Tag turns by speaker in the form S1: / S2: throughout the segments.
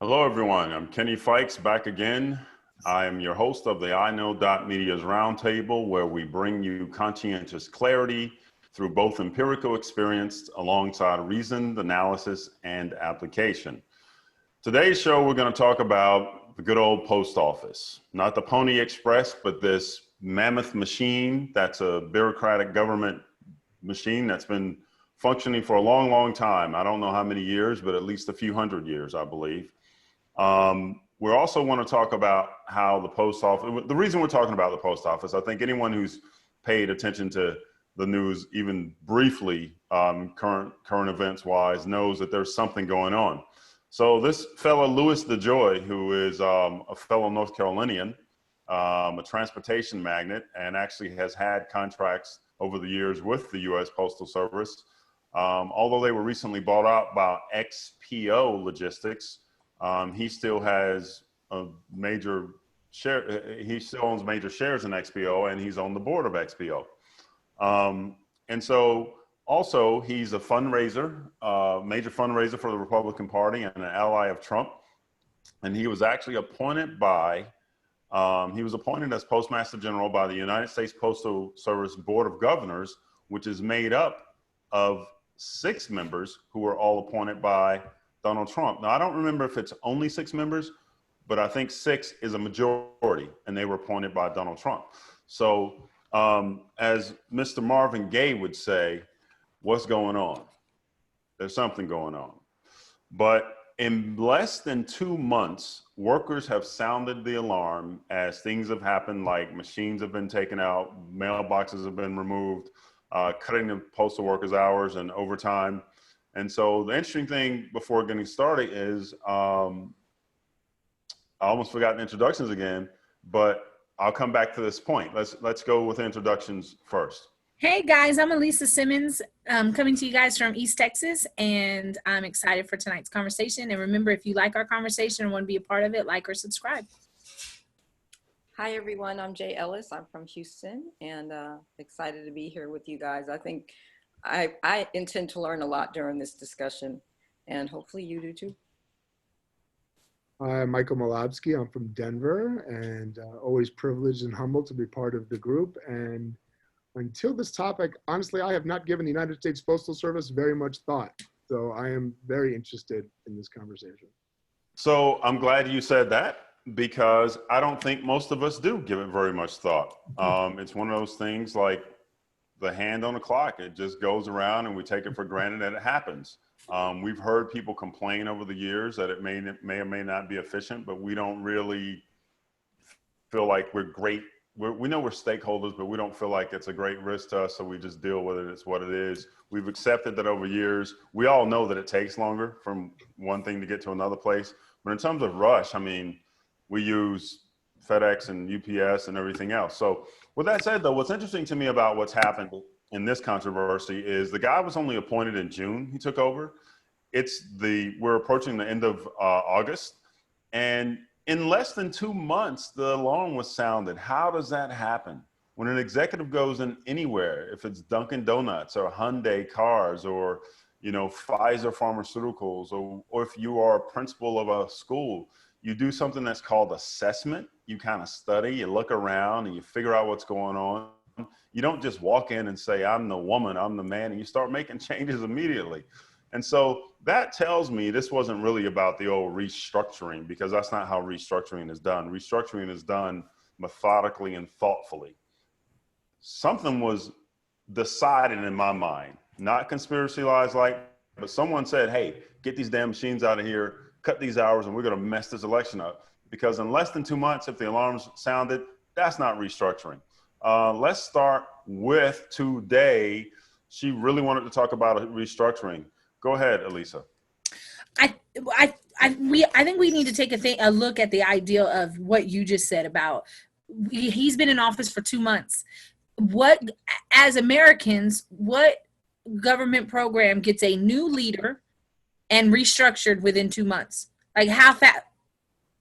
S1: Hello, everyone. I'm Kenny Fikes back again. I am your host of the iKnowMedia's Roundtable, where we bring you conscientious clarity through both empirical experience alongside reasoned analysis and application. Today's show, we're going to talk about the good old post office, not the Pony Express, but this mammoth machine that's a bureaucratic government machine that's been functioning for a long, long time. I don't know how many years, but at least a few hundred years, I believe. We also want to talk about how the post office, the reason we're talking about the post office, I think anyone who's paid attention to the news, even briefly, current events wise, knows that there's something going on. So this fellow, Louis DeJoy, who is a fellow North Carolinian, a transportation magnate, and actually has had contracts over the years with the U.S. Postal Service. Although they were recently bought out by XPO Logistics, he still has a major share. He still owns major shares in XPO, and he's on the board of XPO. And so also he's a fundraiser, major fundraiser for the Republican Party and an ally of Trump. And he was actually appointed as Postmaster General by the United States Postal Service Board of Governors, which is made up of 6 members who were all appointed by Donald Trump. Now, I don't remember if it's only 6 members, but I think 6 is a majority, and they were appointed by Donald Trump. So as Mr. Marvin Gaye would say, what's going on? There's something going on. But in less than 2 months, workers have sounded the alarm as things have happened, like machines have been taken out, mailboxes have been removed, cutting the postal workers' hours and overtime. And so the interesting thing before getting started is, I almost forgot the introductions again, but I'll come back to this point. Let's go with introductions first.
S2: Hey guys, I'm Elisa Simmons, coming to you guys from East Texas, and I'm excited for tonight's conversation. And remember, if you like our conversation and want to be a part of it, like or subscribe.
S3: Hi everyone, I'm Jay Ellis. I'm from Houston, and excited to be here with you guys. I think I intend to learn a lot during this discussion, and hopefully you do too.
S4: I'm Michael Malabsky. I'm from Denver, and always privileged and humbled to be part of the group. And until this topic, honestly, I have not given the United States Postal Service very much thought. So I am very interested in this conversation.
S1: So I'm glad you said that, because I don't think most of us do give it very much thought. It's one of those things like the hand on the clock. It just goes around and we take it for granted that it happens. We've heard people complain over the years that it may or may not be efficient, but we don't really feel like we're great. We know we're stakeholders, but we don't feel like it's a great risk to us, so we just deal with it. It's what it is. We've accepted that over years. We all know that it takes longer from one thing to get to another place. But in terms of rush, I mean, we use FedEx and UPS and everything else. So with that said, though, what's interesting to me about what's happened in this controversy is the guy was only appointed in June. He took over. We're approaching the end of August, and in less than 2 months, the alarm was sounded. How does that happen? When an executive goes in anywhere, if it's Dunkin' Donuts or Hyundai Cars or, Pfizer Pharmaceuticals, or if you are a principal of a school, you do something that's called assessment. You kind of study, you look around, and you figure out what's going on. You don't just walk in and say, I'm the woman, I'm the man, and you start making changes immediately. And so that tells me this wasn't really about the old restructuring, because that's not how restructuring is done. Restructuring is done methodically and thoughtfully. Something was decided in my mind, not conspiracy lies but someone said, hey, get these damn machines out of here, cut these hours, and we're going to mess this election up. Because in less than 2 months, if the alarms sounded, that's not restructuring. Let's start with today. She really wanted to talk about restructuring. Go ahead, Elisa.
S2: I think we need to take a look at the idea of what you just said about he's been in office for 2 months. What, as Americans, what government program gets a new leader and restructured within 2 months? Like, how fast?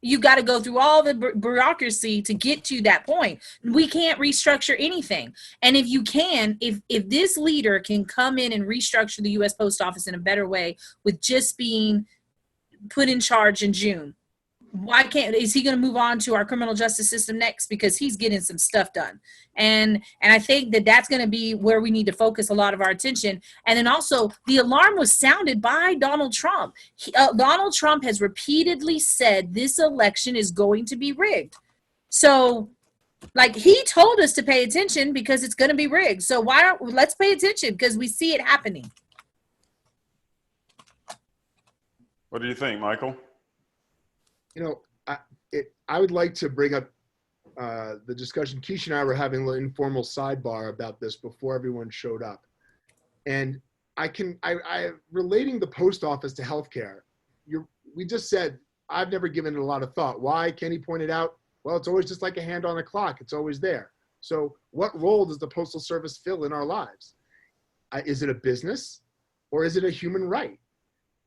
S2: You got to go through all the bureaucracy to get to that point. We can't restructure anything. And if you can, if this leader can come in and restructure the U.S. Post Office in a better way with just being put in charge in June? Why can't, is he going to move on to our criminal justice system next? Because he's getting some stuff done. And I think that that's going to be where we need to focus a lot of our attention. And then also the alarm was sounded by Donald Trump. Donald Trump has repeatedly said this election is going to be rigged. So like, he told us to pay attention because it's going to be rigged. So let's pay attention because we see it happening.
S1: What do you think, Michael?
S4: You know, I would like to bring up the discussion. Keisha and I were having a little informal sidebar about this before everyone showed up. And I relating the post office to healthcare. We just said, I've never given it a lot of thought. Why? Kenny pointed out, well, it's always just like a hand on a clock. It's always there. So what role does the Postal Service fill in our lives? Is it a business or is it a human right?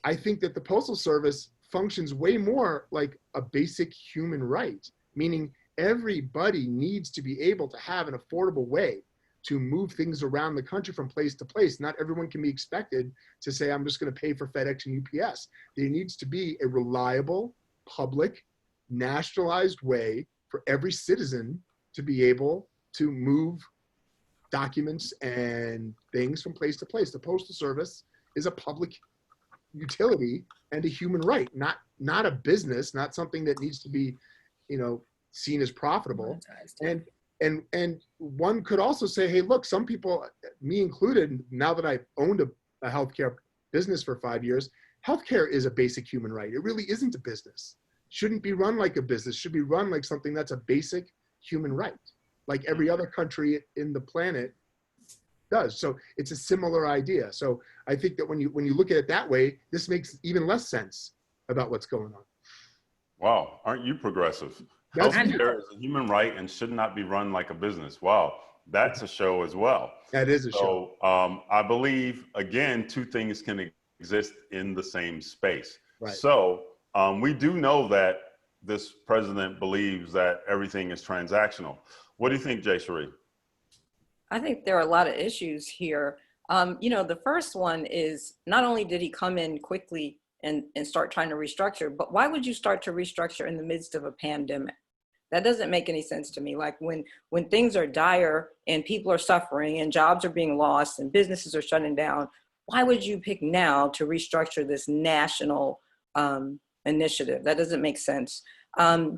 S4: I think that the Postal Service functions way more like a basic human right, meaning everybody needs to be able to have an affordable way to move things around the country from place to place. Not everyone can be expected to say, I'm just going to pay for FedEx and UPS. There needs to be a reliable, public, nationalized way for every citizen to be able to move documents and things from place to place. The Postal Service is a public utility and a human right, not a business, not something that needs to be, seen as profitable. And one could also say, hey, look, some people, me included, now that I've owned a healthcare business for 5 years, healthcare is a basic human right. It really isn't a business. Shouldn't be run like a business. Should be run like something that's a basic human right, like every other country in the planet does. So it's a similar idea. So I think that when you look at it that way, this makes even less sense about what's going on.
S1: Wow, aren't you progressive?
S4: That's
S1: Healthcare is a human right and should not be run like a business. Wow, that's a show as well.
S4: That is a show.
S1: So I believe, again, two things can exist in the same space.
S4: Right.
S1: So we do know that this president believes that everything is transactional. What do you think, Jay Cherie?
S3: I think there are a lot of issues here. The first one is not only did he come in quickly and start trying to restructure, but why would you start to restructure in the midst of a pandemic? That doesn't make any sense to me. Like when things are dire and people are suffering and jobs are being lost and businesses are shutting down, why would you pick now to restructure this national initiative? That doesn't make sense. I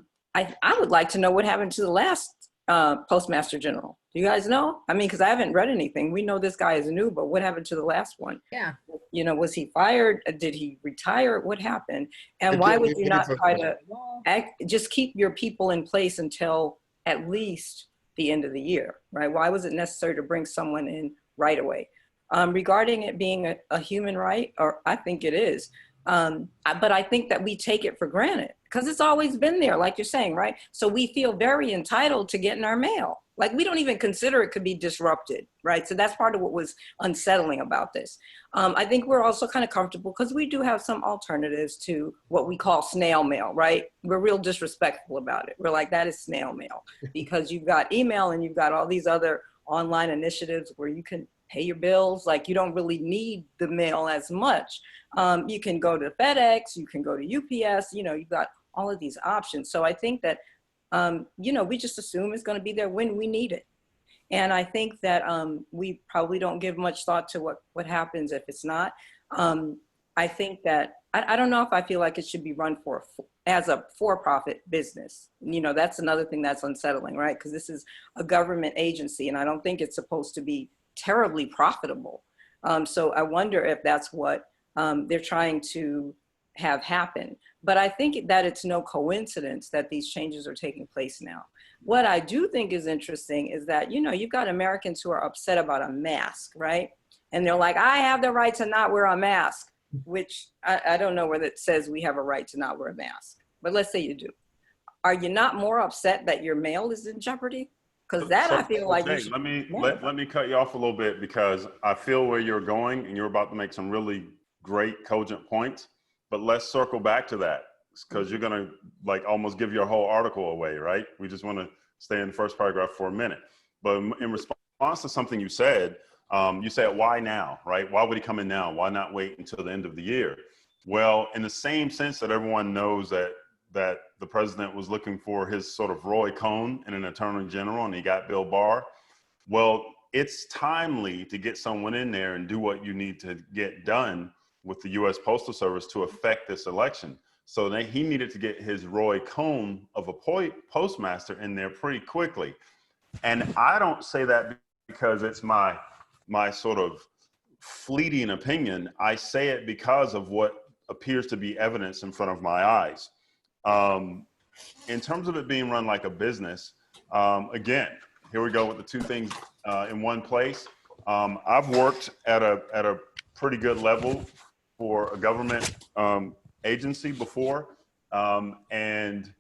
S3: would like to know what happened to the last Postmaster General. Do you guys know? I mean, because I haven't read anything. We know this guy is new, but what happened to the last one?
S2: Yeah.
S3: Was he fired? Did he retire? What happened? And why would you not try to just keep your people in place until at least the end of the year, right? Why was it necessary to bring someone in right away? Regarding it being a human right, or I think it is, but I think that we take it for granted because it's always been there, like you're saying, right? So we feel very entitled to getting our mail. Like we don't even consider it could be disrupted, right? So that's part of what was unsettling about this. I think we're also kind of comfortable because we do have some alternatives to what we call snail mail, right? We're real disrespectful about it. We're like, that is snail mail because you've got email and you've got all these other online initiatives where you can pay your bills. Like you don't really need the mail as much. You can go to FedEx, you can go to UPS, you've got all of these options. So I think that, we just assume it's going to be there when we need it. And I think that we probably don't give much thought to what happens if it's not. I think that, I don't know if I feel like it should be run as a for-profit business. That's another thing that's unsettling, right? Because this is a government agency and I don't think it's supposed to be terribly profitable. So I wonder if that's what they're trying to have happen. But I think that it's no coincidence that these changes are taking place now. What I do think is interesting is that, you've got Americans who are upset about a mask, right? And they're like, I have the right to not wear a mask, which I don't know whether it says we have a right to not wear a mask, but let's say you do. Are you not more upset that your mail is in jeopardy? Because that I feel like
S1: Jay, let me cut you off a little bit because I feel where you're going and you're about to make some really great cogent points, but let's circle back to that because you're going to almost give your whole article away, right? We just want to stay in the first paragraph for a minute. But in response to something you said, why now, right? Why would he come in now? Why not wait until the end of the year? Well, in the same sense that everyone knows that the president was looking for his sort of Roy Cohn in an attorney general and he got Bill Barr. Well, it's timely to get someone in there and do what you need to get done with the U.S. Postal Service to affect this election. So he needed to get his Roy Cohn of a postmaster in there pretty quickly. And I don't say that because it's my sort of fleeting opinion. I say it because of what appears to be evidence in front of my eyes. In terms of it being run like a business, again, here we go with the two things in one place. I've worked at a pretty good level for a government agency before. And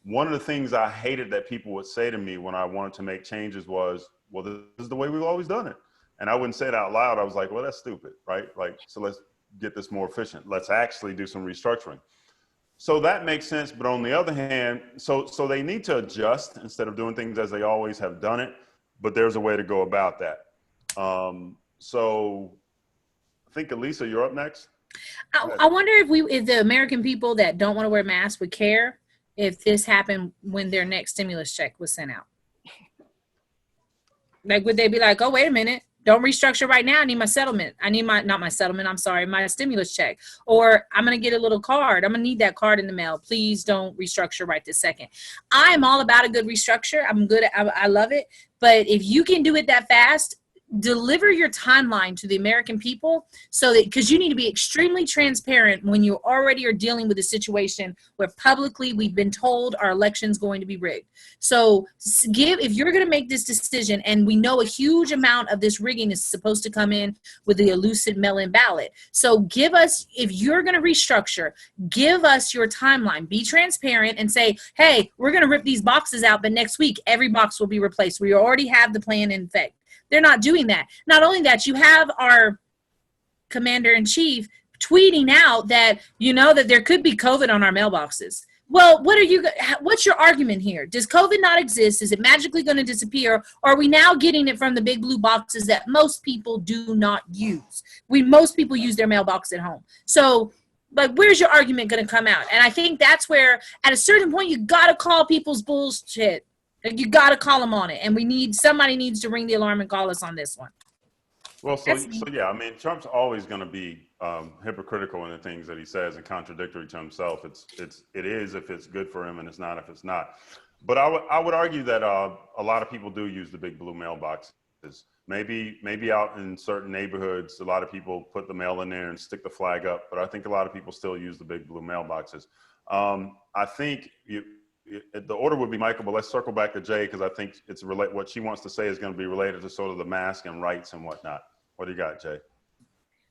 S1: one of the things I hated that people would say to me when I wanted to make changes was, well, this is the way we've always done it. And I wouldn't say it out loud. I was like, well, that's stupid, right? Like, so let's get this more efficient. Let's actually do some restructuring. So that makes sense. But on the other hand, so they need to adjust instead of doing things as they always have done it. But there's a way to go about that. So I think, Elisa, you're up next.
S2: I wonder if the American people that don't want to wear masks would care if this happened when their next stimulus check was sent out. Like, would they be like, oh, wait a minute, don't restructure right now. I need my settlement. My stimulus check. Or I'm going to get a little card. I'm going to need that card in the mail. Please don't restructure right this second. I'm all about a good restructure. I love it. But if you can do it that fast, deliver your timeline to the American people, so that, because you need to be extremely transparent when you already are dealing with a situation where publicly we've been told our election's going to be rigged. So if you're going to make this decision, and we know a huge amount of this rigging is supposed to come in with the elusive mail-in ballot. So give us, if you're going to restructure, give us your timeline, be transparent and say, hey, we're going to rip these boxes out, but next week every box will be replaced. We already have the plan in effect. They're not doing that. Not only that, you have our commander-in-chief tweeting out that, that there could be COVID on our mailboxes. Well, what's your argument here? Does COVID not exist? Is it magically going to disappear? Or are we now getting it from the big blue boxes that most people do not use? Most people use their mailbox at home. So, where's your argument going to come out? And I think that's where, at a certain point, you got to call people's bullshit. You got to call them on it, and somebody needs to ring the alarm and call us on this one.
S1: Well, so yeah, I mean, Trump's always going to be hypocritical in the things that he says and contradictory to himself. It is if it's good for him, and it's not if it's not. But I would argue that a lot of people do use the big blue mailboxes. Maybe out in certain neighborhoods, a lot of people put the mail in there and stick the flag up. But I think a lot of people still use the big blue mailboxes. I think the order would be Michael, but let's circle back to Jay, because I think it's what she wants to say is going to be related to sort of the mask and rights and whatnot. What do you got, Jay?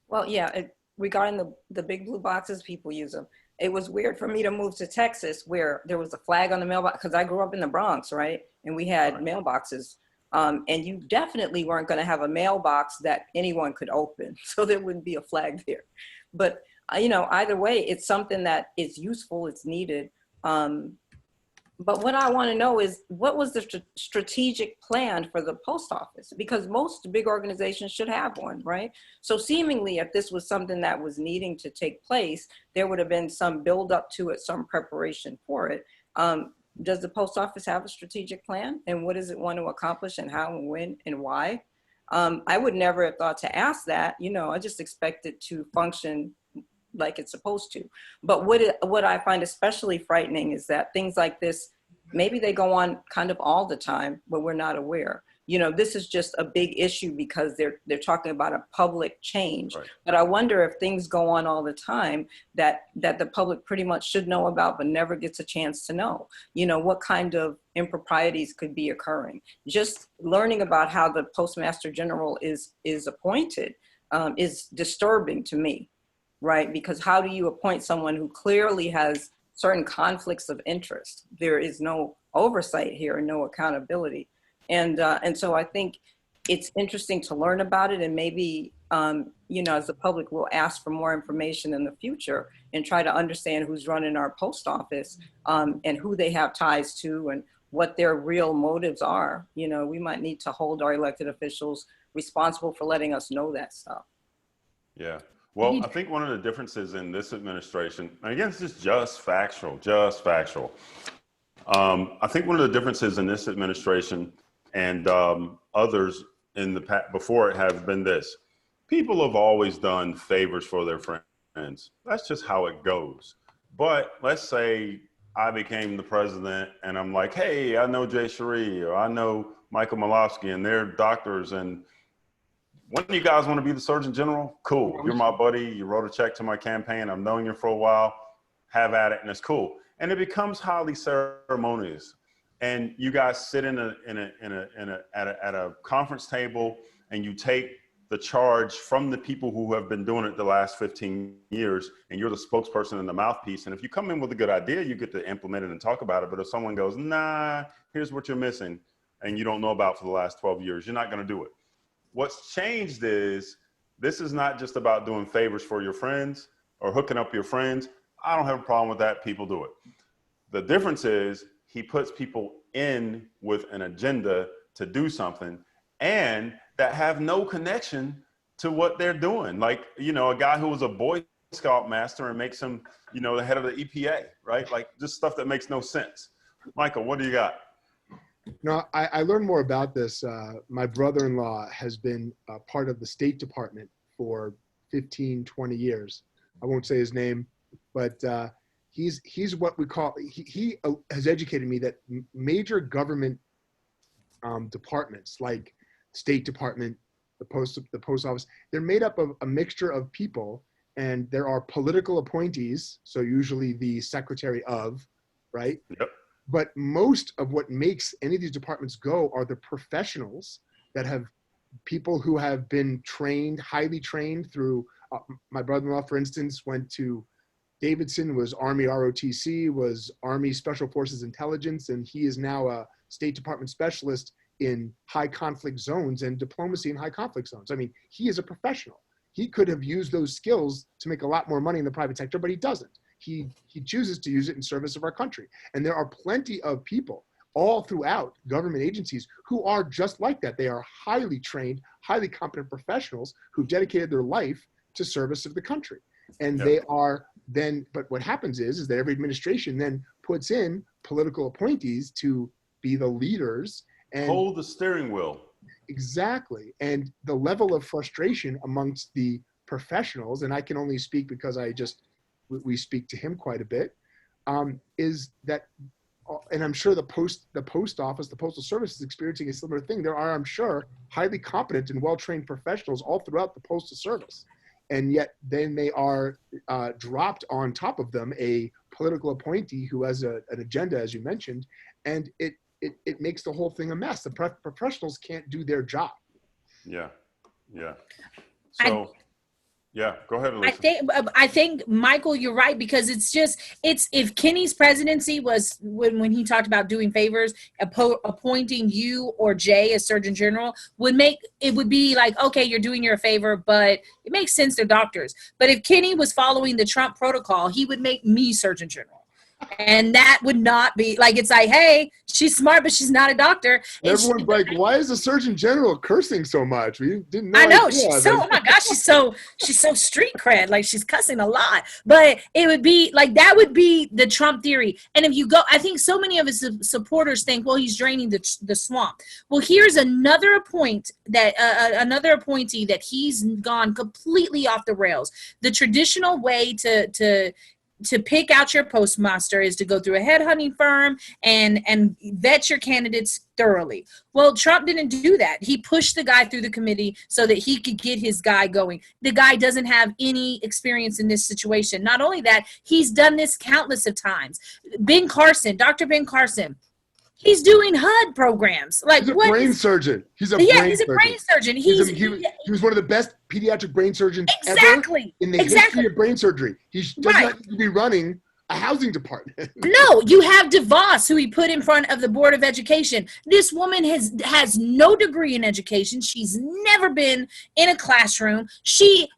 S3: Well, yeah, regarding the big blue boxes, people use them. It was weird for me to move to Texas where there was a flag on the mailbox, because I grew up in the Bronx, right? And we had mailboxes. And you definitely weren't going to have a mailbox that anyone could open. So there wouldn't be a flag there. But, either way, it's something that is useful, it's needed. But what I want to know is, what was the strategic plan for the post office? Because most big organizations should have one, right? So seemingly, if this was something that was needing to take place, there would have been some build up to it, some preparation for it. Does the post office have a strategic plan? And what does it want to accomplish, and how and when and why? I would never have thought to ask that. I just expect it to function like it's supposed to. But what I find especially frightening is that things like this, maybe they go on kind of all the time, but we're not aware. This is just a big issue because they're talking about a public change. Right. But I wonder if things go on all the time that the public pretty much should know about, but never gets a chance to know. What kind of improprieties could be occurring. Just learning about how the Postmaster General is appointed is disturbing to me. Right? Because how do you appoint someone who clearly has certain conflicts of interest? There is no oversight here and no accountability. And so I think it's interesting to learn about it, and maybe, as the public will ask for more information in the future and try to understand who's running our post office and who they have ties to and what their real motives are. We might need to hold our elected officials responsible for letting us know that stuff.
S1: Yeah. Well, I think one of the differences in this administration, and again, this is just factual. I think one of the differences in this administration and others in the past before it has been this: people have always done favors for their friends. That's just how it goes. But let's say I became the president and I'm like, hey, I know Jay Cherie or I know Michael Malofsky and they're doctors, and when do you guys want to be the Surgeon General? Cool. You're my buddy. You wrote a check to my campaign. I've known you for a while. Have at it, and it's cool. And it becomes highly ceremonious. And you guys sit at a conference table, and you take the charge from the people who have been doing it the last 15 years, and you're the spokesperson and the mouthpiece. And if you come in with a good idea, you get to implement it and talk about it. But if someone goes, nah, here's what you're missing, and you don't know about for the last 12 years, you're not going to do it. What's changed is this is not just about doing favors for your friends or hooking up your friends. I don't have a problem with that. People do it. The difference is he puts people in with an agenda to do something and that have no connection to what they're doing. Like, you know, a guy who was a Boy Scout master and makes him, you know, the head of the EPA, right? Like just stuff that makes no sense. Michael, what do you got?
S4: No, I learned more about this. My brother-in-law has been part of the State Department for 15, 20 years. I won't say his name, but he's what we call, he has educated me that major government departments like State Department, the post office, they're made up of a mixture of people, and there are political appointees, so usually the secretary of, right?
S1: Yep.
S4: But most of what makes any of these departments go are the professionals that have people who have been trained, highly trained through, my brother-in-law, for instance, went to Davidson, was Army ROTC, was Army Special Forces Intelligence, and he is now a State Department specialist in high conflict zones and diplomacy in high conflict zones. I mean, he is a professional. He could have used those skills to make a lot more money in the private sector, but he doesn't. He chooses to use it in service of our country. And there are plenty of people all throughout government agencies who are just like that. They are highly trained, highly competent professionals who dedicated their life to service of the country. And they are then, but what happens is that every administration then puts in political appointees to be the leaders and
S1: hold the steering wheel.
S4: Exactly. And the level of frustration amongst the professionals, and I can only speak because we speak to him quite a bit, is that, and I'm sure the post office, the postal service is experiencing a similar thing. There are, I'm sure, highly competent and well-trained professionals all throughout the postal service. And yet then they are dropped on top of them a political appointee who has an agenda, as you mentioned, and it makes the whole thing a mess. The professionals can't do their job.
S1: Yeah. So, yeah, go ahead, Elisa.
S2: I think Michael, you're right, because it's if Kenny's presidency was when he talked about doing favors, appointing you or Jay as Surgeon General would be like, okay, you're doing your a favor, but it makes sense they're doctors. But if Kenny was following the Trump protocol, he would make me Surgeon General. And that would not be like, it's like, hey, she's smart, but she's not a doctor.
S4: Everyone's like, why is the Surgeon General cursing so much? We didn't know.
S2: I know. She's so, oh my gosh, she's so street cred. Like she's cussing a lot, but it would be like, that would be the Trump theory. And if you go, I think so many of his supporters think, well, he's draining the swamp. Well, here's another appointee that he's gone completely off the rails. The traditional way to pick out your postmaster is to go through a headhunting firm and vet your candidates thoroughly. Well, Trump didn't do that. He pushed the guy through the committee so that he could get his guy going. The guy doesn't have any experience in this situation. Not only that, he's done this countless of times. Dr. Ben Carson, he's doing HUD programs. Like
S4: he's a brain surgeon. He's a brain surgeon. He was one of the best pediatric brain surgeons ever in the history of brain surgery. He does not need to be running a housing department.
S2: No, you have DeVos, who he put in front of the Board of Education. This woman has no degree in education. She's never been in a classroom. She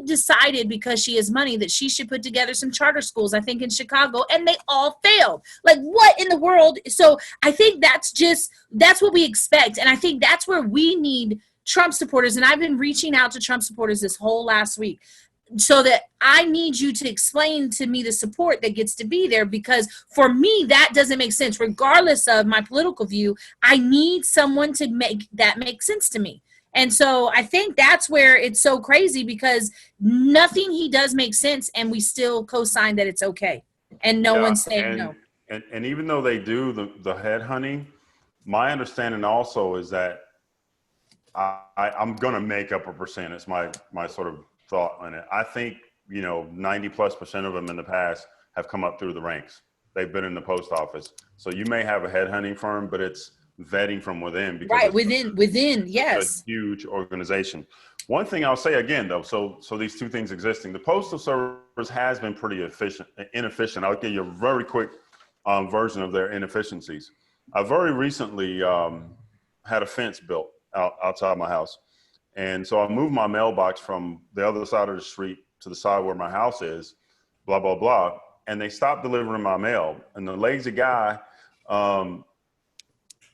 S2: decided, because she has money, that she should put together some charter schools, I think in Chicago, and they all failed. Like, what in the world? So I think that's what we expect. And I think that's where we need Trump supporters. And I've been reaching out to Trump supporters this whole last week. so that I need you to explain to me the support that gets to be there, because for me that doesn't make sense regardless of my political view. I need someone to make that make sense to me. And so I think that's where it's so crazy, because nothing he does makes sense and we still co-sign that it's okay and no
S1: Yeah,
S2: one's saying no.
S1: and even though they do the head hunting, my understanding also is that I'm going to make up a percent. It's my sort of thought on it. I think, 90+% of them in the past have come up through the ranks. They've been in the post office. So you may have a headhunting firm, but it's vetting from within, because
S2: Right,
S1: it's
S2: within,
S1: a
S2: yes.
S1: huge organization. One thing I'll say again, though, so these two things existing, the Postal Service has been pretty inefficient. I'll give you a very quick version of their inefficiencies. I very recently had a fence built outside my house. And so I moved my mailbox from the other side of the street to the side where my house is, blah, blah, blah. And they stopped delivering my mail. And the lazy guy,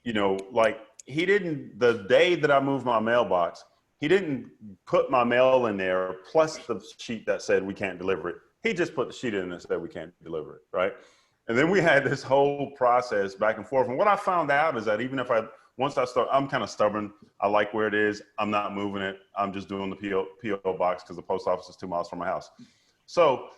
S1: he didn't, the day that I moved my mailbox, he didn't put my mail in there plus the sheet that said we can't deliver it. He just put the sheet in and said we can't deliver it, right? And then we had this whole process back and forth. And what I found out is that even if once I start, I'm kind of stubborn. I like where it is. I'm not moving it. I'm just doing the PO box because the post office is 2 miles from my house. So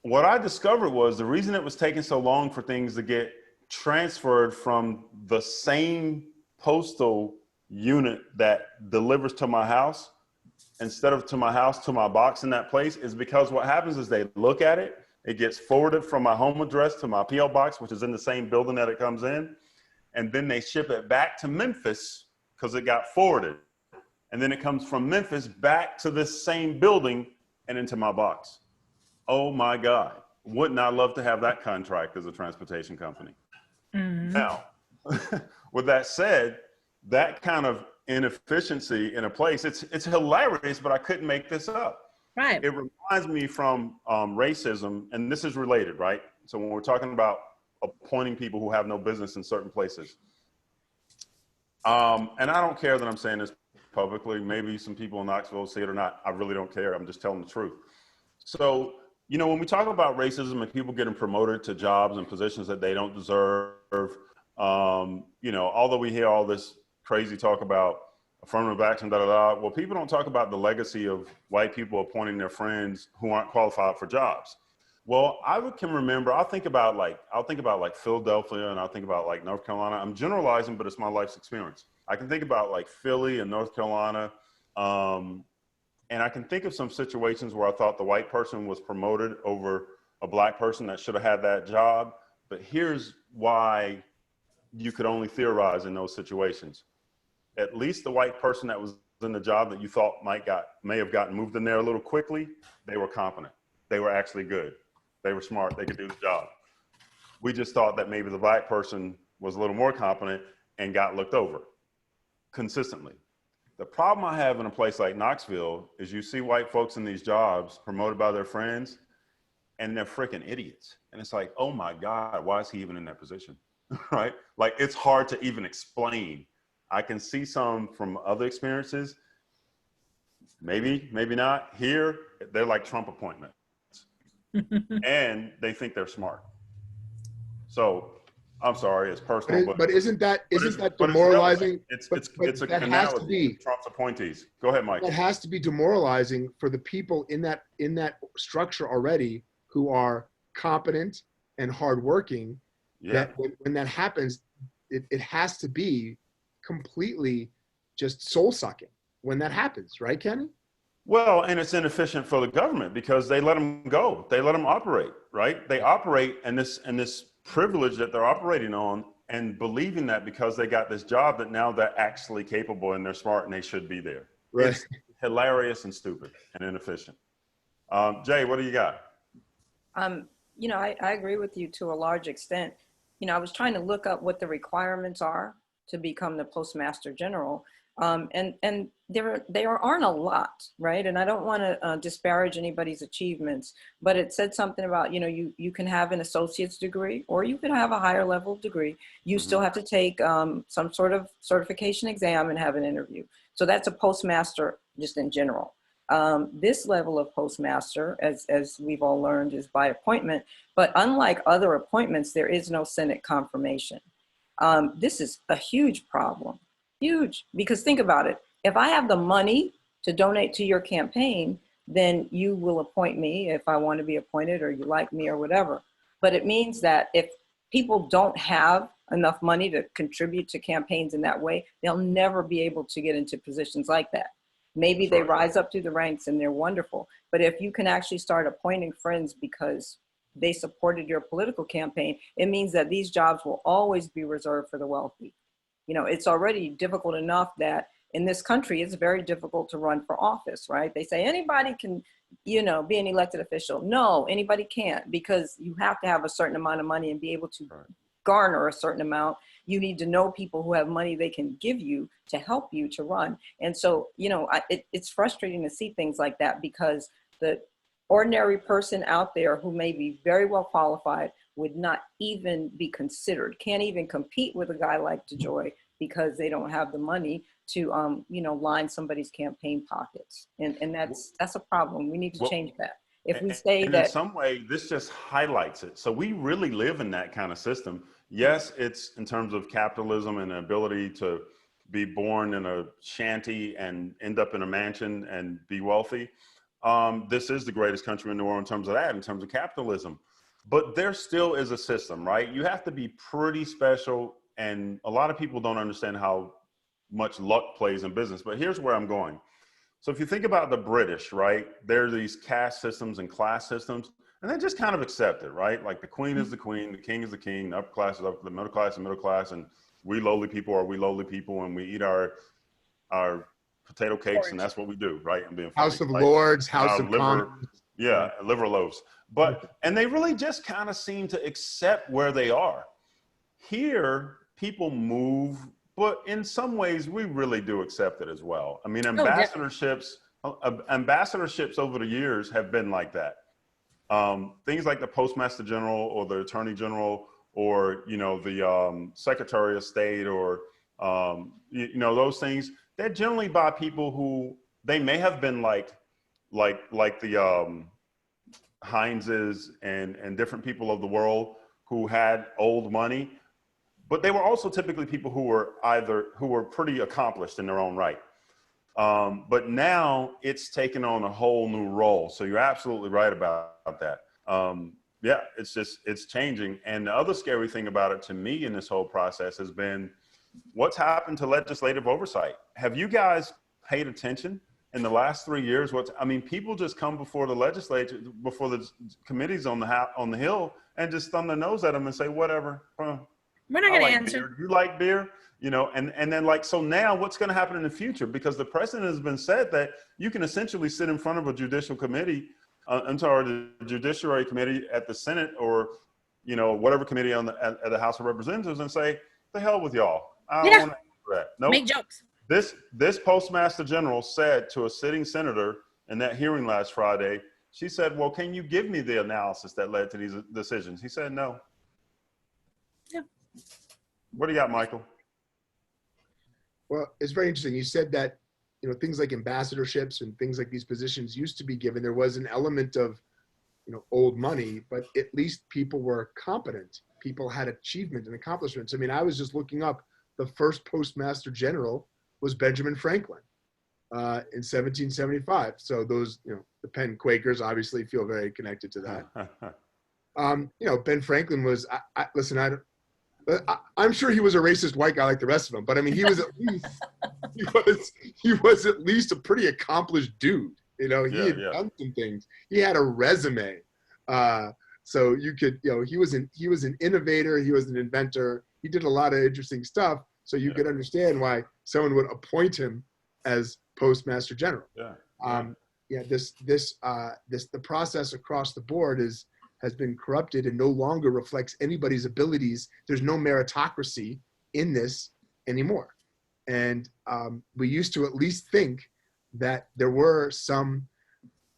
S1: what I discovered was the reason it was taking so long for things to get transferred from the same postal unit that delivers to my house instead of to my house to my box in that place is because what happens is they look at it. It gets forwarded from my home address to my PO box, which is in the same building that it comes in. And then they ship it back to Memphis because it got forwarded. And then it comes from Memphis back to this same building and into my box. Oh my God. Wouldn't I love to have that contract as a transportation company? Mm-hmm. Now, with that said, that kind of inefficiency in a place, it's hilarious, but I couldn't make this up.
S2: Right.
S1: It reminds me from racism, and this is related, right? So when we're talking about appointing people who have no business in certain places. And I don't care that I'm saying this publicly. Maybe some people in Knoxville see it or not. I really don't care. I'm just telling the truth. So, when we talk about racism and people getting promoted to jobs and positions that they don't deserve, although we hear all this crazy talk about affirmative action, well, people don't talk about the legacy of white people appointing their friends who aren't qualified for jobs. Well, I'll think about like Philadelphia, and I'll think about like North Carolina. I'm generalizing, but it's my life's experience. I can think about like Philly and North Carolina. And I can think of some situations where I thought the white person was promoted over a black person that should have had that job. But here's why you could only theorize in those situations. At least the white person that was in the job that you thought may have gotten moved in there a little quickly, they were competent. They were actually good. They were smart. They could do the job. We just thought that maybe the black person was a little more competent and got looked over consistently. The problem I have in a place like Knoxville is you see white folks in these jobs promoted by their friends, and they're freaking idiots. And it's like, oh my God, why is he even in that position? Right? Like, it's hard to even explain. I can see some from other experiences. Maybe not. Here, they're like Trump appointments. And they think they're smart. So I'm sorry, it's personal.
S4: But isn't that demoralizing?
S1: It's an analogy to Trump's appointees. Go ahead, Mike.
S4: That has to be demoralizing for the people in that structure already who are competent and hardworking. Yeah. That when that happens, it has to be completely just soul sucking when that happens, right, Kenny?
S1: Well, and it's inefficient for the government because they let them go. They let them operate, right? They operate and this privilege that they're operating on and believing that because they got this job that now they're actually capable and they're smart and they should be there. Right. It's hilarious and stupid and inefficient. Jay, what do you got?
S3: I agree with you to a large extent. I was trying to look up what the requirements are to become the Postmaster General. And there aren't a lot, right? And I don't want to disparage anybody's achievements, but it said something about, you can have an associate's degree or you can have a higher level degree. You still have to take some sort of certification exam and have an interview. So that's a postmaster just in general. This level of postmaster, as we've all learned, is by appointment. But unlike other appointments, there is no Senate confirmation. This is a huge problem, huge, because think about it. If I have the money to donate to your campaign, then you will appoint me if I want to be appointed, or you like me or whatever. But it means that if people don't have enough money to contribute to campaigns in that way, they'll never be able to get into positions like that. Maybe they rise up through the ranks and they're wonderful. But if you can actually start appointing friends because they supported your political campaign, it means that these jobs will always be reserved for the wealthy. You know, it's already difficult enough that in this country, it's very difficult to run for office, right? They say anybody can, you know, be an elected official. No, anybody can't, because you have to have a certain amount of money and be able to garner a certain amount. You need to know people who have money they can give you to help you to run. And so, you know, it's frustrating to see things like that, because the ordinary person out there who may be very well qualified would not even be considered, can't even compete with a guy like DeJoy, because they don't have the money to, you know, line somebody's campaign pockets. And that's a problem. We need to change that. If we say that—
S1: in some way, this just highlights it. So we really live in that kind of system. Yes, it's in terms of capitalism and the ability to be born in a shanty and end up in a mansion and be wealthy. This is the greatest country in the world in terms of that, in terms of capitalism. But there still is a system, right? You have to be pretty special. And a lot of people don't understand how much luck plays in business. But here's where I'm going. So if you think about the British, right, there are these caste systems and class systems, and they just kind of accept it, right? Like the queen is the queen, the king is the king, the upper class is upper, the middle class is middle class, and we lowly people are we lowly people, and we eat our potato cakes, and that's what we do, right? I'm being funny,
S4: House of
S1: right?
S4: Lords, House of
S1: liver,
S4: Commons.
S1: yeah, liver loaves. But, and they really just kind of seem to accept where they are. Here, people move, but in some ways, we really do accept it as well. I mean, ambassadorships over the years have been like that. Things like the Postmaster General or the Attorney General, or, you know, the Secretary of State, or, you know, those things, they're generally by people who they may have been like the Hineses and different people of the world who had old money. But they were also typically people who were pretty accomplished in their own right. But now it's taken on a whole new role. So you're absolutely right about that. Yeah, it's changing. And the other scary thing about it to me in this whole process has been what's happened to legislative oversight. Have you guys paid attention in the last 3 years? I mean, people just come before the legislature, before the committees on the Hill, and just thumb their nose at them and say, whatever.
S2: We're not going to answer.
S1: Beer. You like beer, you know, and then like, so now what's going to happen in the future? Because the precedent has been said that you can essentially sit in front of a judicial committee, the Judiciary Committee at the Senate, or, you know, whatever committee at the House of Representatives, and say, the hell with y'all. I don't want to answer that. Nope.
S2: Make jokes.
S1: This Postmaster General said to a sitting senator in that hearing last Friday, she said, well, can you give me the analysis that led to these decisions? He said, no.
S2: Yeah.
S1: What do you got, Michael?
S4: Well, it's very interesting. You said that, you know, things like ambassadorships and things like these positions used to be given. There was an element of, you know, old money, but at least people were competent. People had achievement and accomplishments. I mean, I was just looking up, the first Postmaster General was Benjamin Franklin in 1775. So those, you know, the Penn Quakers obviously feel very connected to that. You know, Ben Franklin was, I'm sure he was a racist white guy like the rest of them, but I mean, he was at least a pretty accomplished dude. You know, he had done some things. He had a resume. So you could, you know, he was an innovator. He was an inventor. He did a lot of interesting stuff. So you could understand why someone would appoint him as Postmaster General. The process across the board has been corrupted and no longer reflects anybody's abilities. There's no meritocracy in this anymore. And we used to at least think that there were some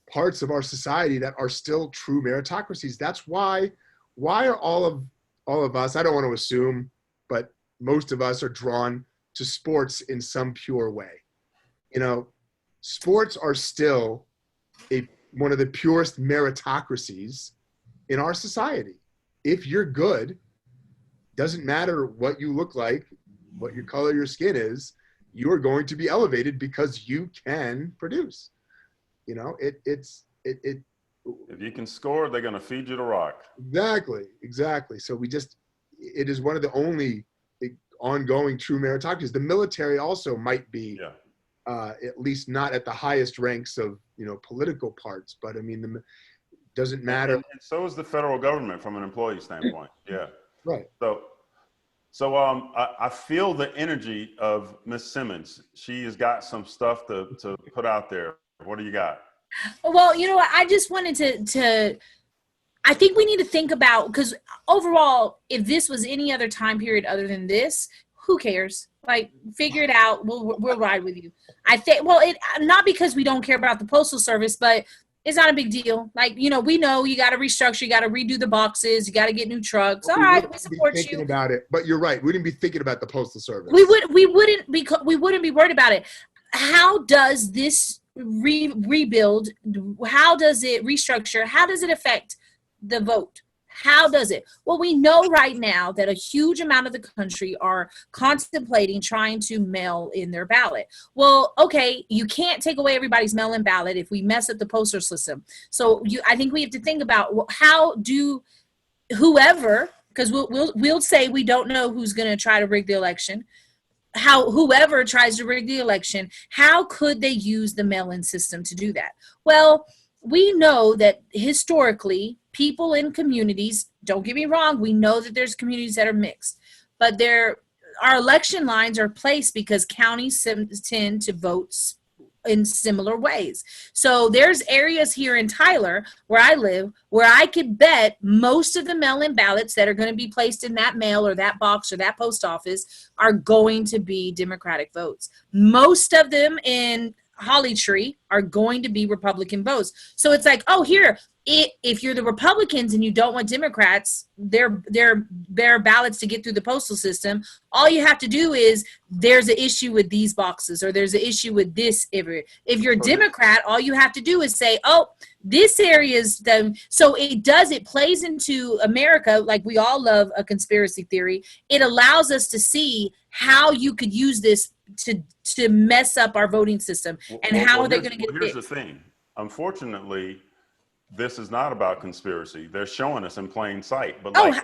S4: parts of our society that are still true meritocracies. That's why are all of us, I don't want to assume, but most of us are drawn to sports in some pure way. You know, sports are still one of the purest meritocracies in our society. If you're good, doesn't matter what you look like, what your color your skin is, you are going to be elevated because you can produce. You know, if
S1: you can score, they're going to feed you the rock.
S4: Exactly. So it is one of the only ongoing true meritocracies. The military also might be, at least not at the highest ranks of, political parts, but I mean, doesn't matter.
S1: And so is the federal government from an employee standpoint. Yeah.
S4: Right.
S1: So I feel the energy of Miss Simmons. She has got some stuff to put out there. What do you got?
S2: Well, you know what? I just wanted to I think we need to think about, because overall, if this was any other time period other than this, who cares? Like, figure it out. We'll ride with you. I think, well, not because we don't care about the Postal Service, but it's not a big deal. Like, we know you got to restructure, you got to redo the boxes, you got to get new trucks. All right, we support you.
S4: About it, but you're right. We wouldn't be thinking about the Postal Service.
S2: We wouldn't be worried about it. How does this rebuild? How does it restructure? How does it affect the vote? How does it? Well, we know right now that a huge amount of the country are contemplating trying to mail in their ballot. Well, okay, you can't take away everybody's mail-in ballot if we mess up the postal system. So I think we have to think about, well, how do whoever, because we'll say we don't know who's going to try to rig the election. Whoever tries to rig the election, how could they use the mail-in system to do that? Well, we know that historically, people in communities, don't get me wrong, we know that there's communities that are mixed, but our election lines are placed because counties tend to vote in similar ways. So there's areas here in Tyler, where I live, where I could bet most of the mail-in ballots that are going to be placed in that mail or that box or that post office are going to be Democratic votes. Most of them in Holly Tree are going to be Republican votes. So it's like, oh, here, if you're the Republicans and you don't want Democrats, their ballots to get through the postal system, all you have to do is there's an issue with these boxes or there's an issue with this area. If you're a Democrat, all you have to do is say, oh, this area is done. So it plays into America, like we all love a conspiracy theory. It allows us to see how you could use this to mess up our voting system and how are they going to get
S1: here's
S2: fixed.
S1: The thing. Unfortunately, this is not about conspiracy. They're showing us in plain sight. But like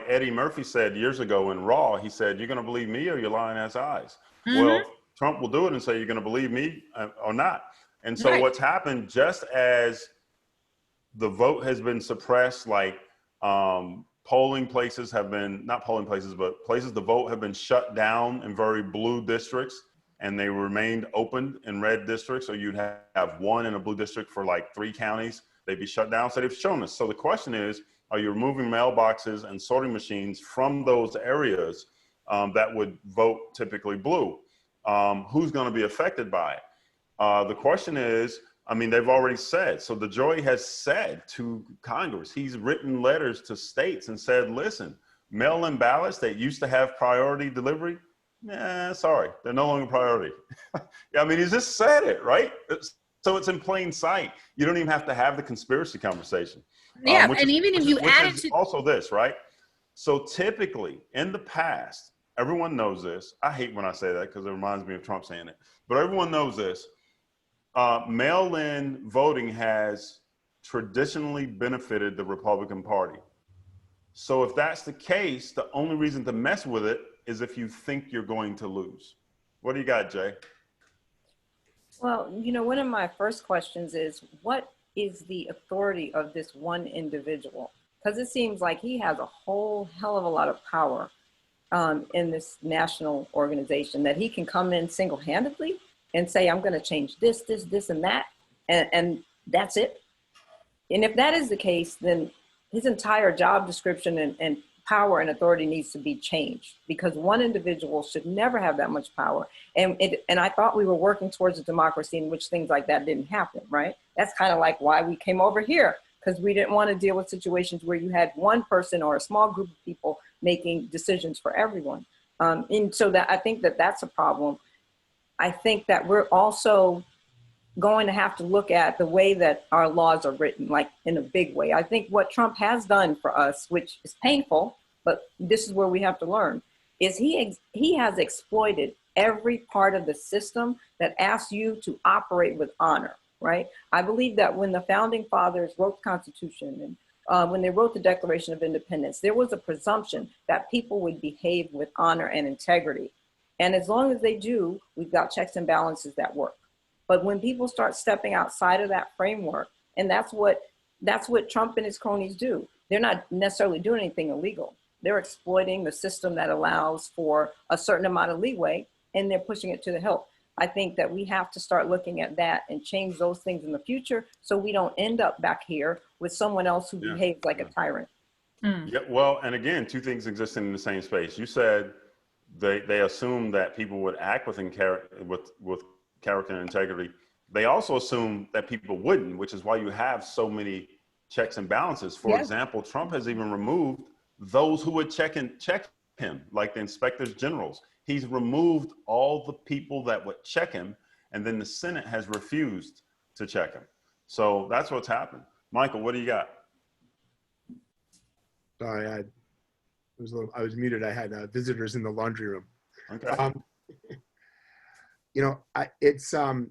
S1: Eddie Murphy said years ago in Raw, he said, "You're going to believe me or your lying ass eyes." Mm-hmm. Well, Trump will do it and say, "You're going to believe me or not." And so what's happened, just as the vote has been suppressed, like polling places have been, not polling places, but places to vote have been shut down in very blue districts, and they remained open in red districts. So you'd have one in a blue district for like 3 counties. They'd be shut down. So they've shown us. So the question is, are you removing mailboxes and sorting machines from those areas that would vote typically blue? Who's going to be affected by it? The question is, I mean, they've already said, so DeJoy has said to Congress, he's written letters to states and said, listen, mail-in ballots that used to have priority delivery, sorry, they're no longer priority. I mean, he just said it, right? So it's in plain sight. You don't even have to have the conspiracy conversation.
S2: Yeah, and even if you add it to...
S1: Also this, right? So typically, in the past, everyone knows this. I hate when I say that because it reminds me of Trump saying it. But everyone knows this. Mail-in voting has traditionally benefited the Republican Party. So if that's the case, the only reason to mess with it is if you think you're going to lose. What do you got, Jay?
S3: Well, one of my first questions is, what is the authority of this one individual? Because it seems like he has a whole hell of a lot of power in this national organization, that he can come in single-handedly and say, I'm going to change this, and that, and that's it. And if that is the case, then his entire job description and power and authority needs to be changed, because one individual should never have that much power. And I thought we were working towards a democracy in which things like that didn't happen, right? That's kind of like why we came over here, because we didn't want to deal with situations where you had one person or a small group of people making decisions for everyone. And so that I think that that's a problem. I think that we're also going to have to look at the way that our laws are written, like in a big way. I think what Trump has done for us, which is painful, but this is where we have to learn, is he has exploited every part of the system that asks you to operate with honor, right? I believe that when the founding fathers wrote the Constitution and when they wrote the Declaration of Independence, there was a presumption that people would behave with honor and integrity. And as long as they do, we've got checks and balances that work. But when people start stepping outside of that framework, and that's what Trump and his cronies do, they're not necessarily doing anything illegal. They're exploiting the system that allows for a certain amount of leeway, and they're pushing it to the hilt. I think that we have to start looking at that and change those things in the future so we don't end up back here with someone else who behaves like a tyrant.
S1: Yeah, well, and again, two things existing in the same space. You said they assume that people would act with character and integrity. They also assume that people wouldn't, which is why you have so many checks and balances. For example, Trump has even removed those who would check him, like the inspectors generals. He's removed all the people that would check him, and then the Senate has refused to check him. So that's what's happened. Michael, what do you got?
S4: Sorry, I was muted. I had visitors in the laundry room.
S1: Okay.
S4: You know, it's the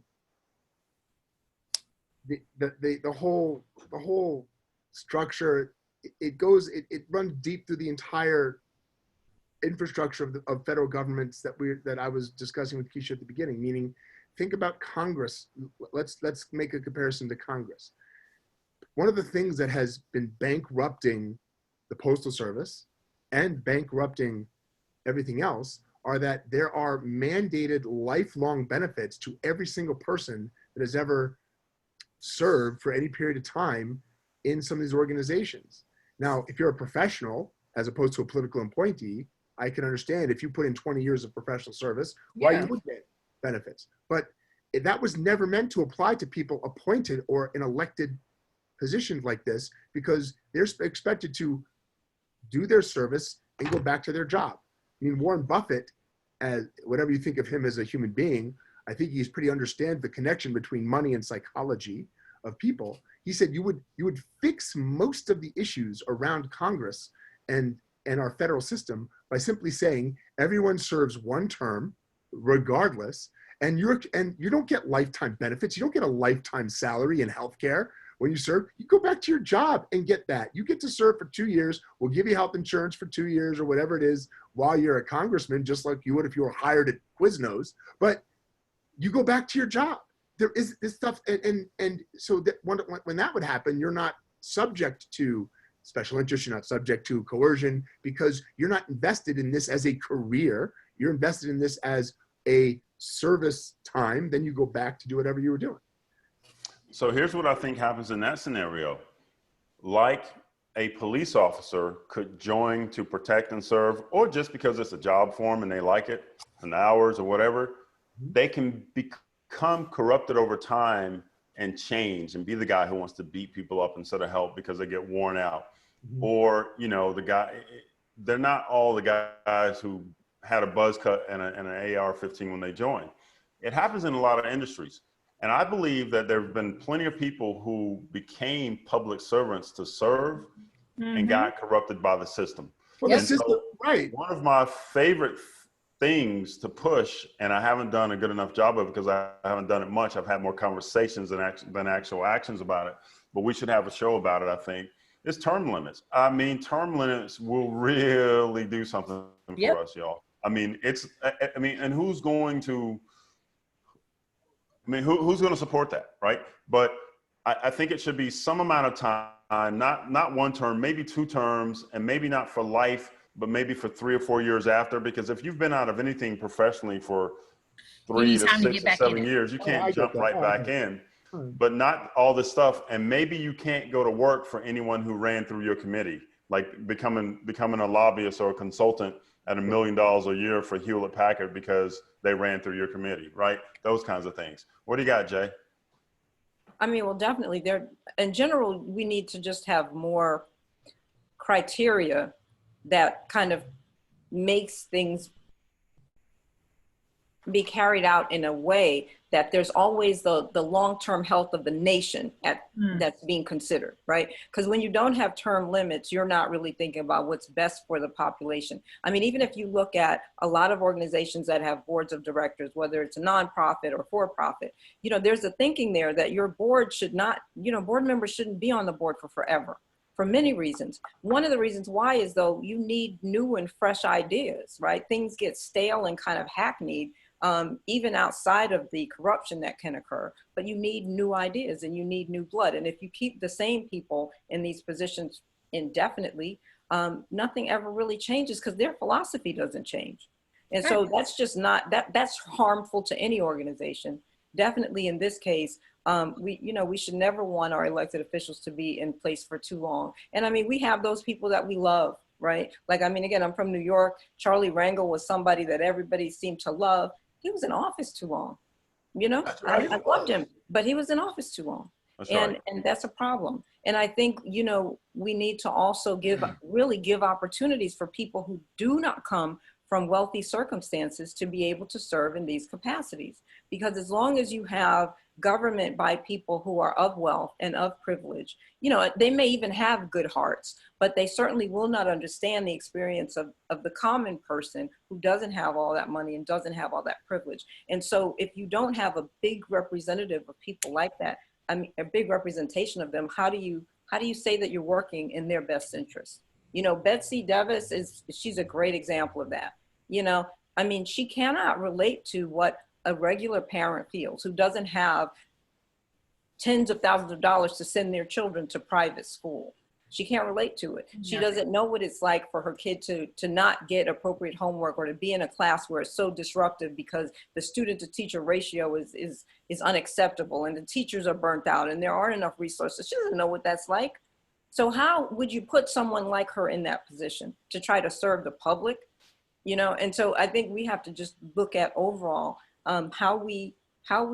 S4: whole structure. It runs deep through the entire infrastructure of federal governments that I was discussing with Keisha at the beginning. Meaning, think about Congress. Let's make a comparison to Congress. One of the things that has been bankrupting the Postal Service and bankrupting everything else are that there are mandated lifelong benefits to every single person that has ever served for any period of time in some of these organizations. Now, if you're a professional, as opposed to a political appointee, I can understand if you put in 20 years of professional service, why you would get benefits. But that was never meant to apply to people appointed or in elected positions like this, because they're expected to do their service and go back to their job. I mean, Warren Buffett, as whatever you think of him as a human being, I think he's pretty understand the connection between money and psychology of people. He said you would fix most of the issues around Congress and our federal system by simply saying everyone serves one term regardless, and you don't get lifetime benefits. You don't get a lifetime salary and healthcare when you serve. You go back to your job and get that. You get to serve for 2 years. We'll give you health insurance for 2 years or whatever it is while you're a congressman, just like you would if you were hired at Quiznos. But you go back to your job. There is this stuff, and so that when that would happen, you're not subject to special interest. You're not subject to coercion because you're not invested in this as a career. You're invested in this as a service time. Then you go back to do whatever you were doing.
S1: So here's what I think happens in that scenario. Like a police officer could join to protect and serve, or just because it's a job for them and they like it, and hours or whatever, they can become corrupted over time and change and be the guy who wants to beat people up instead of help because they get worn out. Or, you know, they're not all the guys who had a buzz cut and an AR-15 when they joined. It happens in a lot of industries. And I believe that there have been plenty of people who became public servants to serve and got corrupted by the system.
S4: Well, the system, right.
S1: One of my favorite things to push, and I haven't done a good enough job of it because I haven't done it much. I've had more conversations than actual actions about it, but we should have a show about it, I think. It's term limits. I mean, term limits will really do something for us, y'all. I mean, and who's going to support that, right? But I think it should be some amount of time, not one term, maybe 2 terms, and maybe not for life, but maybe for 3 or 4 years after. Because if you've been out of anything professionally for 3 to 6 or 7 years, you can't jump right back in. But not all this stuff, and maybe you can't go to work for anyone who ran through your committee, like becoming a lobbyist or a consultant at $1 million a year for Hewlett Packard because they ran through your committee, right? Those kinds of things. What do you got, Jay?
S3: I mean, well, definitely in general, we need to just have more criteria that kind of makes things be carried out in a way that there's always the long-term health of the nation that's being considered, right? Because when you don't have term limits, you're not really thinking about what's best for the population. I mean, even if you look at a lot of organizations that have boards of directors, whether it's a nonprofit or for-profit, you know, there's a thinking there that your board should not, you know, board members shouldn't be on the board for forever, for many reasons. One of the reasons why is, though, you need new and fresh ideas, right? Things get stale and kind of hackneyed, even outside of the corruption that can occur, but you need new ideas and you need new blood. And if you keep the same people in these positions indefinitely, nothing ever really changes because their philosophy doesn't change. And so that's just not, that's harmful to any organization. Definitely in this case, we should never want our elected officials to be in place for too long. And I mean, we have those people that we love, right? Like, I mean, again, I'm from New York. Charlie Rangel was somebody that everybody seemed to love. He was in office too long. You know,
S1: Right.
S3: I loved him, but he was in office too long. And that's a problem. And I think, you know, we need to also really give opportunities for people who do not come from wealthy circumstances to be able to serve in these capacities. Because as long as you have government by people who are of wealth and of privilege, you know, they may even have good hearts, but they certainly will not understand the experience of the common person who doesn't have all that money and doesn't have all that privilege. And so if you don't have a big representative of people like that, I mean, a big representation of them, how do you say that you're working in their best interest? You know, Betsy Davis she's a great example of that. You know, I mean, she cannot relate to what a regular parent feels who doesn't have tens of thousands of dollars to send their children to private school. She can't relate to it. She doesn't know what it's like for her kid to not get appropriate homework or to be in a class where it's so disruptive because the student to teacher ratio is unacceptable and the teachers are burnt out and there aren't enough resources. She doesn't know what that's like. So how would you put someone like her in that position to try to serve the public? You know, and so I think we have to just look at overall how we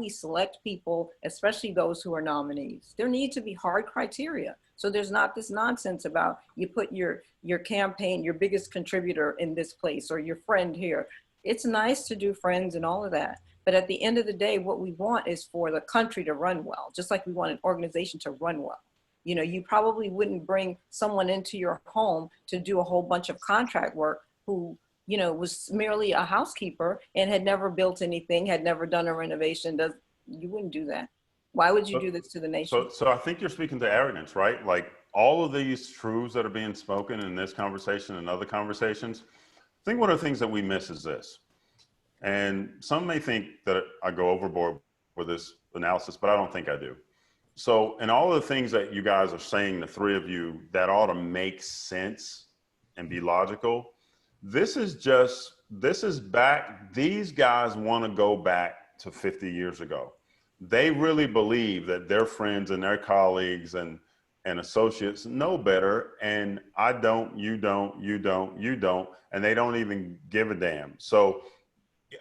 S3: select people, especially those who are nominees. There need to be hard criteria. So there's not this nonsense about you put your campaign, your biggest contributor in this place or your friend here. It's nice to do friends and all of that. But at the end of the day, what we want is for the country to run well, just like we want an organization to run well. You know, you probably wouldn't bring someone into your home to do a whole bunch of contract work who, you know, was merely a housekeeper and had never built anything, had never done a renovation. You wouldn't do that. Why would you do this to the nation?
S1: So I think you're speaking to arrogance, right? Like all of these truths that are being spoken in this conversation and other conversations, I think one of the things that we miss is this. And some may think that I go overboard with this analysis, but I don't think I do. So in all of the things that you guys are saying, the three of you, that ought to make sense and be logical. This is back, these guys want to go back to 50 years ago. They really believe that their friends and their colleagues and associates know better, and I don't, you don't, you don't, you don't, and they don't even give a damn. So,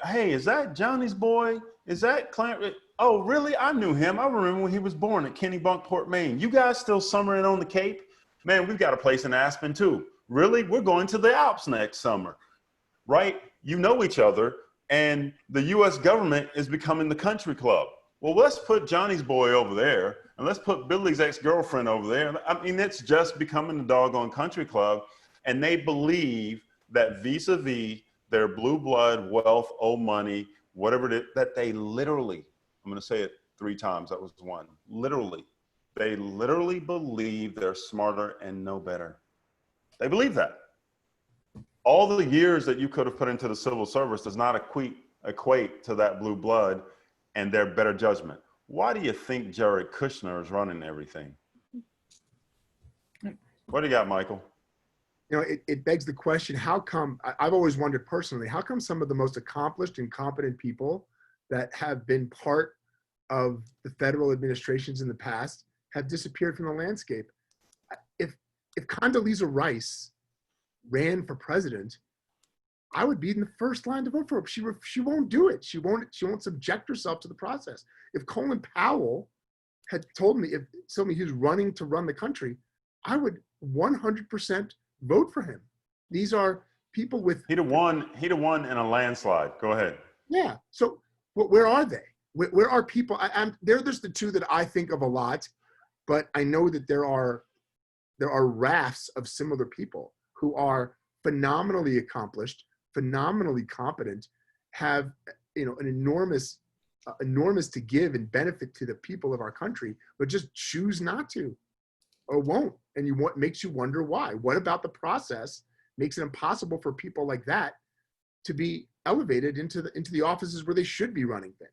S1: hey, is that Johnny's boy? Is that Clint? Oh, really? I knew him. I remember when he was born at Kennebunkport, Maine. You guys still summering on the Cape? Man, we've got a place in Aspen too. Really? We're going to the Alps next summer, right? You know each other, and the U.S. government is becoming the country club. Well, let's put Johnny's boy over there, and let's put Billy's ex-girlfriend over there. I mean, it's just becoming the doggone country club, and they believe that vis-a-vis their blue blood, wealth, old money, whatever it is, that they literally, I'm going to say it 3 times, that was 1, literally, they literally believe they're smarter and know better. They believe that. All the years that you could have put into the civil service does not equate to that blue blood and their better judgment. Why do you think Jared Kushner is running everything? What do you got, Michael?
S4: You know, it begs the question, how come, I've always wondered personally, how come some of the most accomplished and competent people that have been part of the federal administrations in the past have disappeared from the landscape? If Condoleezza Rice ran for president, I would be in the first line to vote for her. She won't do it. She won't subject herself to the process. If Colin Powell had told me he's running to run the country, I would 100% vote for him. These are people with.
S1: He'd have won in a landslide. Go ahead.
S4: Yeah. So where are they? Where are people? There's the two that I think of a lot, but I know that there are rafts of similar people who are phenomenally accomplished, phenomenally competent, have an enormous to give and benefit to the people of our country, but just choose not to or won't. And makes you wonder why. What about the process makes it impossible for people like that to be elevated into the offices where they should be running things?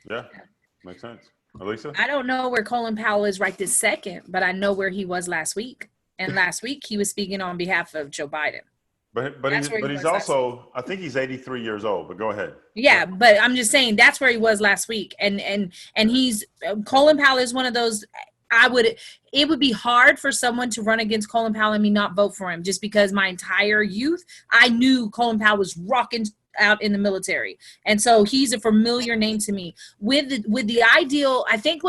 S1: Yeah, makes sense. Elisa?
S2: I don't know where Colin Powell is right this second, but I know where he was last week. And last week he was speaking on behalf of Joe Biden.
S1: But he's also, I think he's 83 years old, but go ahead.
S2: Yeah, but I'm just saying that's where he was last week. And he's Colin Powell is one of those. It would be hard for someone to run against Colin Powell and me not vote for him, just because my entire youth I knew Colin Powell was rocking out in the military, and so he's a familiar name to me. With the ideal, I think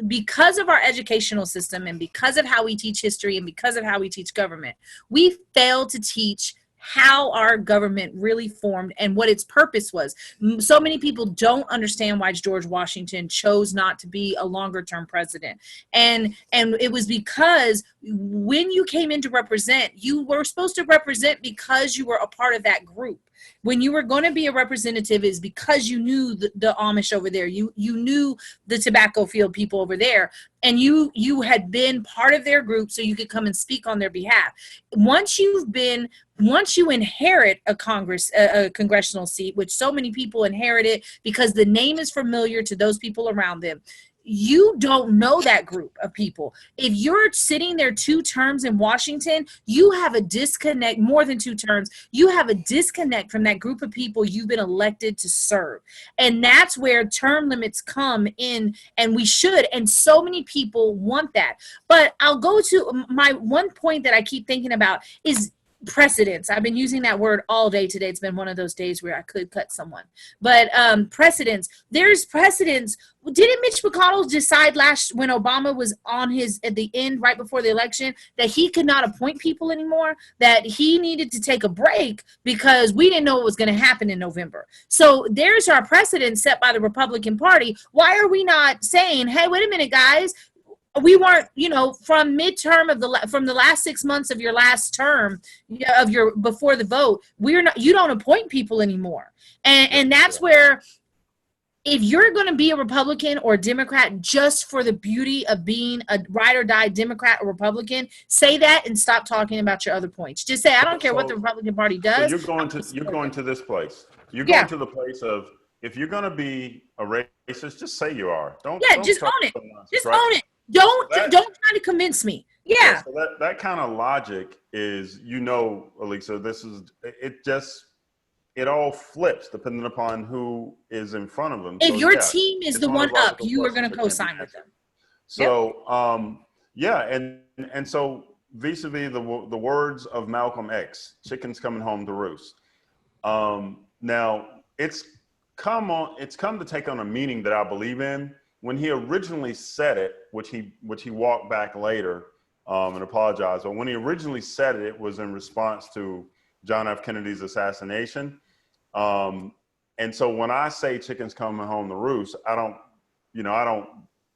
S2: because of our educational system and because of how we teach history and because of how we teach government, we fail to teach how our government really formed and what its purpose was. So many people don't understand why George Washington chose not to be a longer term president. And it was because when you came in to represent, you were supposed to represent because you were a part of that group. When you were going to be a representative is because you knew the Amish over there. You knew the tobacco field people over there, and you had been part of their group so you could come and speak on their behalf. Once you inherit a congressional seat, which so many people inherit it because the name is familiar to those people around them, you don't know that group of people. If you're sitting there 2 terms in Washington, you have a disconnect, more than 2 terms, you have a disconnect from that group of people you've been elected to serve. And that's where term limits come in, and we should, and so many people want that. But I'll go to my one point that I keep thinking about is precedents. I've been using that word all day today. It's been one of those days where I could cut someone. But precedents. There's precedents. Didn't Mitch McConnell decide when Obama was at the end, right before the election, that he could not appoint people anymore? That he needed to take a break because we didn't know what was going to happen in November. So there's our precedent set by the Republican Party. Why are we not saying, hey, wait a minute, guys? We weren't, from midterm from the last 6 months of your last term before the vote, you don't appoint people anymore. And that's where, if you're going to be a Republican or a Democrat just for the beauty of being a ride or die Democrat or Republican, say that and stop talking about your other points. Just say, I don't care what the Republican Party does.
S1: So you're going to this place. You're going to the place of, if you're going to be a racist, just say you are. Don't
S2: just own it. Just own it. Don't try to convince me. Yeah.
S1: So that kind of logic is, Elisa, it all flips depending upon who is in front of them.
S2: If your team is the one up, you are going to co-sign with them.
S1: So, and so vis-a-vis the words of Malcolm X, chickens coming home to roost. Now it's come to take on a meaning that I believe in. When he originally said it, which he walked back later and apologized, but when he originally said it, it was in response to John F. Kennedy's assassination. And so when I say chickens coming home to roost, I don't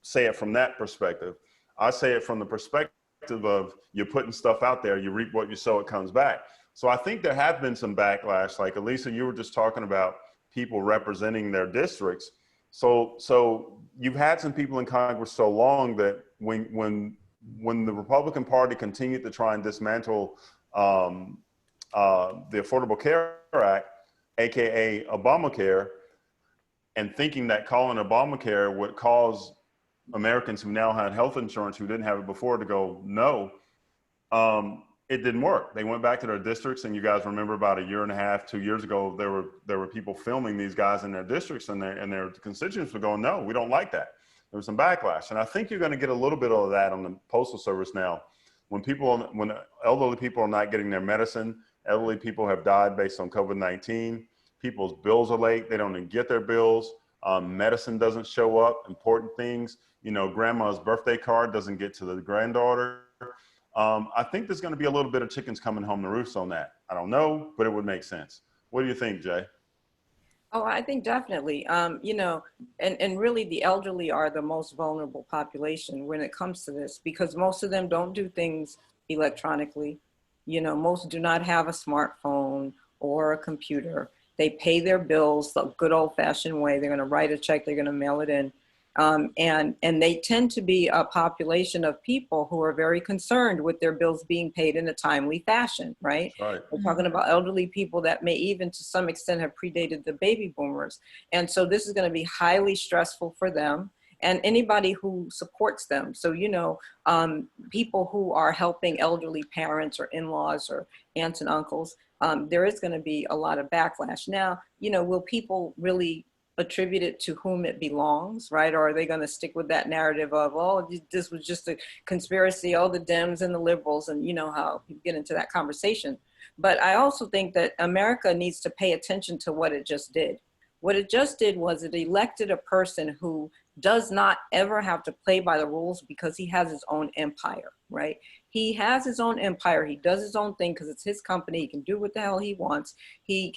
S1: say it from that perspective. I say it from the perspective of, you're putting stuff out there, you reap what you sow, it comes back. So I think there have been some backlash. Like Elisa, you were just talking about people representing their districts. So you've had some people in Congress so long that when the Republican Party continued to try and dismantle the Affordable Care Act, aka Obamacare, and thinking that calling Obamacare would cause Americans who now had health insurance who didn't have it before to go no, it didn't work. They went back to their districts, and you guys remember about 1.5 years, 2 years ago, there were people filming these guys in their districts, and their constituents were going, no, we don't like that. There was some backlash, and I think you're going to get a little bit of that on the Postal Service now. When elderly people are not getting their medicine, elderly people have died based on COVID-19. People's bills are late; they don't even get their bills. Medicine doesn't show up. Important things, grandma's birthday card doesn't get to the granddaughter. I think there's going to be a little bit of chickens coming home to roost on that. I don't know, but it would make sense. What do you think, Jay?
S3: Oh, I think definitely. You know, and really the elderly are the most vulnerable population when it comes to this because most of them don't do things electronically. You know, most do not have a smartphone or a computer. They pay their bills the good old fashioned way. They're going to write a check, they're going to mail it in. And they tend to be a population of people who are very concerned with their bills being paid in a timely fashion, right?
S1: Right.
S3: We're talking about elderly people that may even to some extent have predated the baby boomers. And so this is going to be highly stressful for them and anybody who supports them. So, you know, people who are helping elderly parents or in-laws or aunts and uncles, there is going to be a lot of backlash. Now, you know, will people really attribute it to whom it belongs, right? Or are they going to stick with that narrative of, oh, this was just a conspiracy, oh, the Dems and the liberals, and you know how you get into that conversation. But I also think that America needs to pay attention to what it just did. What it just did was it elected a person who does not ever have to play by the rules because he has his own empire, right? He has his own empire. He does his own thing because it's his company. He can do what the hell he wants. He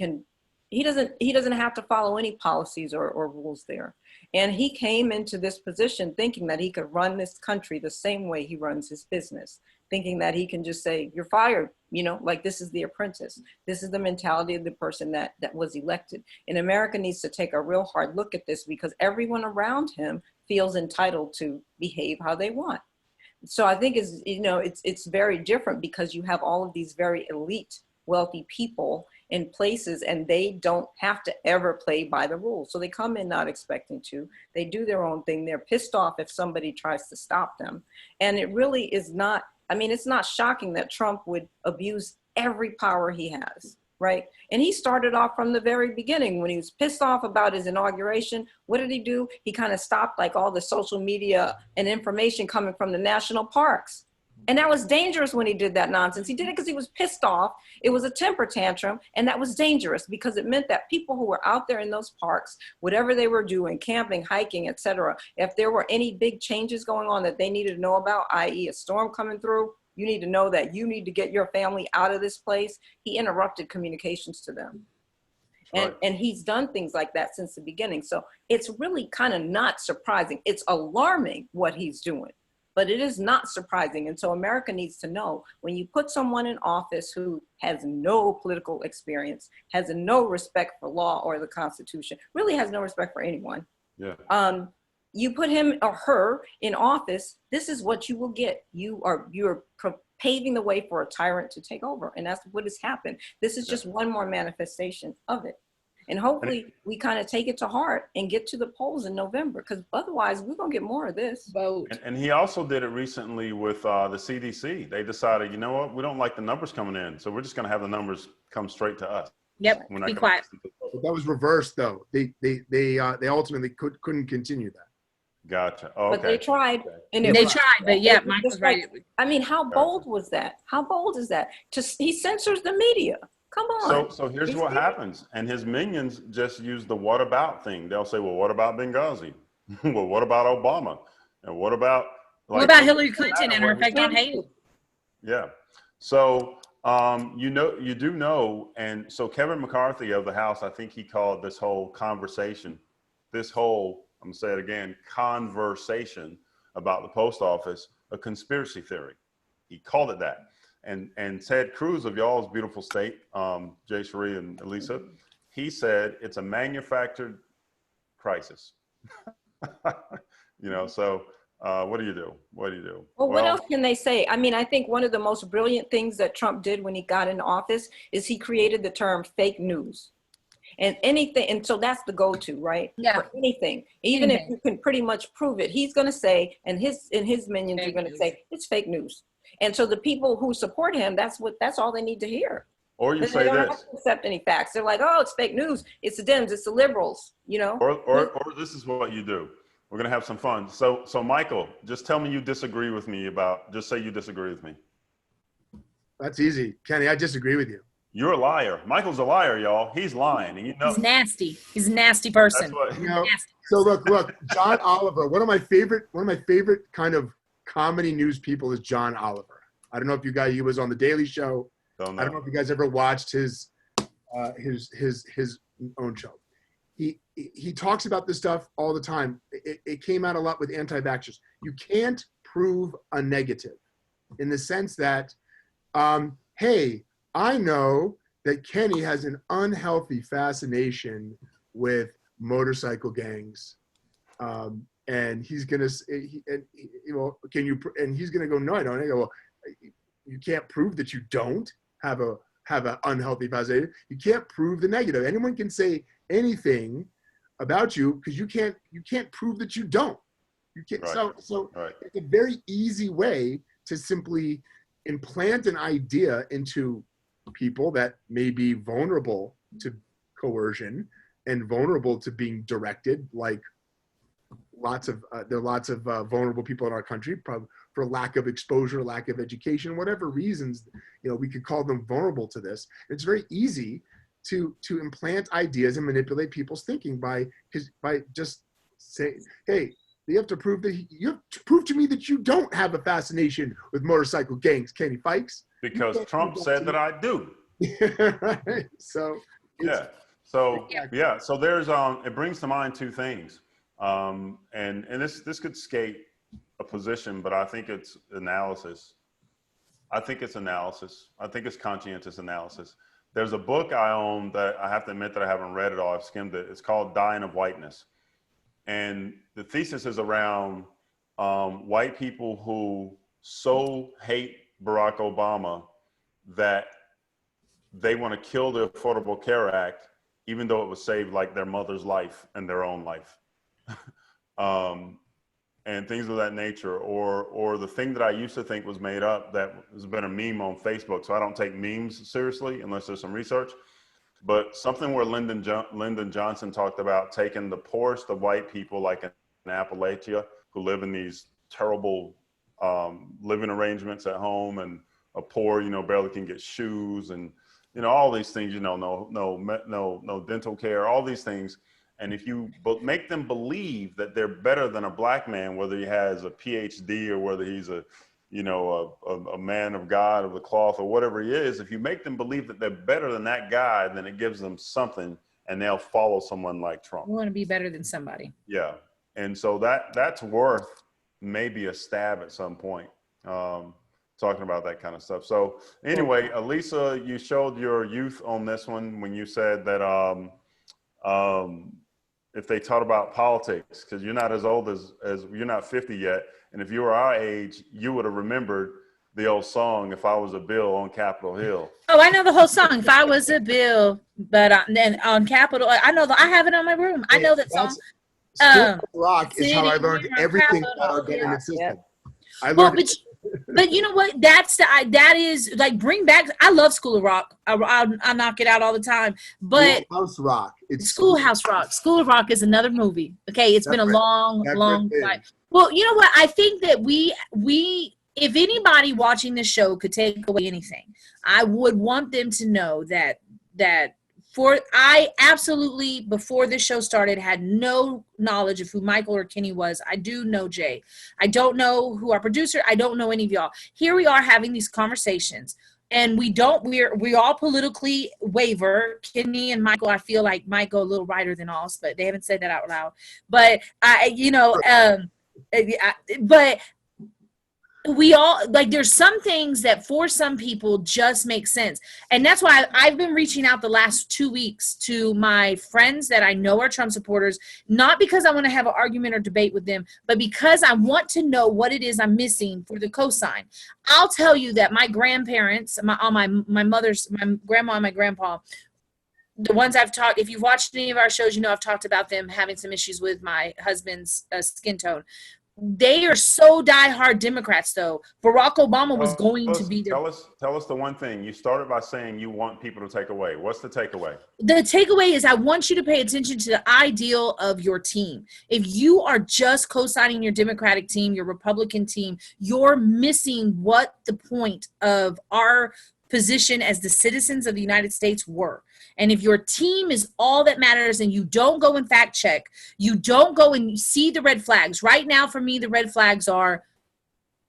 S3: doesn't have to follow any policies or rules there. And he came into this position thinking that he could run this country the same way he runs his business, thinking that he can just say, you're fired, you know, like this is The Apprentice. This is the mentality of the person that was elected. And America needs to take a real hard look at this because everyone around him feels entitled to behave how they want. So I think it's very different because you have all of these very elite, wealthy people in places and they don't have to ever play by the rules. So they come in not expecting to, they do their own thing. They're pissed off if somebody tries to stop them. And it really is not, I mean, it's not shocking that Trump would abuse every power he has, right? And he started off from the very beginning when he was pissed off about his inauguration. What did he do? He kind of stopped like all the social media and information coming from the national parks. And that was dangerous when he did that nonsense. He did it because he was pissed off. It was a temper tantrum. And that was dangerous because it meant that people who were out there in those parks, whatever they were doing, camping, hiking, etc., if there were any big changes going on that they needed to know about, i.e. a storm coming through, you need to know that you need to get your family out of this place. He interrupted communications to them. And he's done things like that since the beginning. So it's really kind of not surprising. It's alarming what he's doing. But it is not surprising. And so America needs to know when you put someone in office who has no political experience, has no respect for law or the Constitution, really has no respect for anyone.
S1: Yeah.
S3: You put him or her in office, this is what you will get. You're paving the way for a tyrant to take over. And that's what has happened. This is just one more manifestation of it. And hopefully we kind of take it to heart and get to the polls in November, because otherwise we're going to get more of this.
S2: Vote.
S1: And he also did it recently with the CDC. They decided, you know what, we don't like the numbers coming in, so we're just going to have the numbers come straight to us.
S2: Yep. Be quiet.
S4: But that was reversed, though. They ultimately couldn't continue that.
S1: Gotcha. Oh, okay.
S3: But they tried. And
S2: They tried, but yeah, Mike was right.
S3: I mean, how bold was that? How bold is that? He censors the media. Come on.
S1: So here's what happens. And his minions just use the what about thing. They'll say, well, what about Benghazi? Well, what about Obama? And what about
S2: Hillary Clinton and her effect on Haiti?
S1: Yeah. So, you do know, and so Kevin McCarthy of the House, I think he called this whole conversation, I'm gonna say it again, conversation about the post office, a conspiracy theory. He called it that. And Ted Cruz of y'all's beautiful state, Jay Cherie and Elisa, he said it's a manufactured crisis. So what do you do? What do you do?
S3: Well, what else can they say? I mean, I think one of the most brilliant things that Trump did when he got into office is he created the term fake news. And anything, and so that's the go-to, right?
S2: Yeah.
S3: For anything, even if you can pretty much prove it, he's going to say, and his minions are going to say it's fake news. And so the people who support him, that's all they need to hear.
S1: Or you say
S3: they don't
S1: this.
S3: have to accept any facts. They're like, oh, it's fake news. It's the Dems. It's the liberals.
S1: Or this is what you do. We're gonna have some fun. So Michael, just tell me you disagree with me just say you disagree with me.
S4: That's easy, Kenny. I disagree with you.
S1: You're a liar. Michael's a liar, y'all. He's lying, and
S2: He's nasty. He's a nasty person.
S1: That's what.
S4: So look, John Oliver. One of my favorite kind of comedy news people is John Oliver. I don't know if he was on the Daily Show. I don't know if you guys ever watched his own show. he talks about this stuff all the time. It came out a lot with anti-vaxxers. You can't prove a negative in the sense that, hey, I know that Kenny has an unhealthy fascination with motorcycle gangs. And he's gonna, can you? And he's gonna go, no, I don't. I go, well, you can't prove that you don't have an unhealthy fascination. You can't prove the negative. Anyone can say anything about you because you can't prove that you don't. You can't.
S1: Right.
S4: So
S1: Right.
S4: it's a very easy way to simply implant an idea into people that may be vulnerable to coercion and vulnerable to being directed, like there are lots of vulnerable people in our country, probably for lack of exposure, lack of education, whatever reasons, we could call them vulnerable to this. It's very easy to implant ideas and manipulate people's thinking by just saying, hey, you have to prove to me that you don't have a fascination with motorcycle gangs, Kenny Fikes.
S1: Because Trump said that I do.
S4: Right. So
S1: yeah. So there's it brings to mind two things. And this could skate a position, but I think it's analysis. I think it's conscientious analysis. There's a book I own that I have to admit that I haven't read it all. I've skimmed it. It's called Dying of Whiteness. And the thesis is around white people who so hate Barack Obama that they want to kill the Affordable Care Act, even though it would save like their mother's life and their own life. And things of that nature, or the thing that I used to think was made up that has been a meme on Facebook. So I don't take memes seriously unless there's some research, but something where Lyndon Johnson talked about taking the poorest of white people, like in Appalachia, who live in these terrible living arrangements at home, and are poor, barely can get shoes, and all these things, no dental care, all these things. And if you make them believe that they're better than a black man, whether he has a PhD or whether he's a man of God of the cloth or whatever he is, if you make them believe that they're better than that guy, then it gives them something, and they'll follow someone like Trump.
S2: We want to be better than somebody.
S1: Yeah. And so that's worth maybe a stab at some point, talking about that kind of stuff. So anyway, Elisa, you showed your youth on this one when you said that if they taught about politics, because you're not as old as you're not 50 yet. And if you were our age, you would have remembered the old song, If I Was a Bill on Capitol Hill.
S2: Oh, I know the whole song, If I Was a Bill, but then on Capitol, I have it on my room. I know that song.
S4: Rock is how I learned everything about our government system. I learned
S2: but you know what? That is like, bring back. I love School of Rock. I knock it out all the time. But
S4: Schoolhouse Rock. It's
S2: Schoolhouse Rock. School of Rock is another movie. Okay, it's been a long time. Well, you know what? I think that we if anybody watching this show could take away anything, I would want them to know that I absolutely, before this show started, had no knowledge of who Michael or Kenny was. I do know Jay. I don't know who our producer. I don't know any of y'all. Here we are having these conversations, and we all politically waver. Kenny and Michael, I feel like might go a little righter than us, but they haven't said that out loud. But but we all, like, there's some things that for some people just make sense. And that's why I've been reaching out the last 2 weeks to my friends that I know are Trump supporters, not because I want to have an argument or debate with them, but because I want to know what it is I'm missing for the cosign. I'll tell you that my grandparents, my grandma and my grandpa, the ones I've talked, if you've watched any of our shows, I've talked about them having some issues with my husband's skin tone. They are so diehard Democrats, though. Barack Obama was going to be there.
S1: Tell us the one thing. You started by saying you want people to take away. What's the takeaway?
S2: The takeaway is I want you to pay attention to the ideal of your team. If you are just co-signing your Democratic team, your Republican team, you're missing what the point of our position as the citizens of the United States were. And if your team is all that matters and you don't go and fact check, you don't go and see the red flags. Right now, for me, the red flags are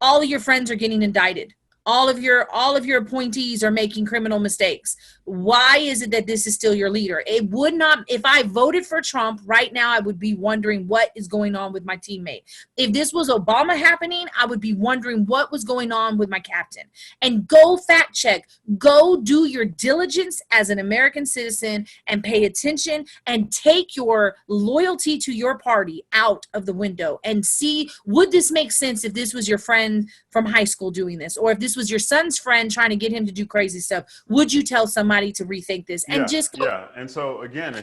S2: all of your friends are getting indicted. all of your appointees are making criminal mistakes. Why is it that this is still your leader? It would not, if I voted for Trump right now, I would be wondering what is going on with my teammate. If this was Obama happening, I would be wondering what was going on with my captain. And go fact check, go do your diligence as an American citizen and pay attention and take your loyalty to your party out of the window and see, would this make sense if this was your friend from high school doing this, or if this was your son's friend trying to get him to do crazy stuff? Would you tell somebody to rethink this? And just go.
S1: Yeah. And so again,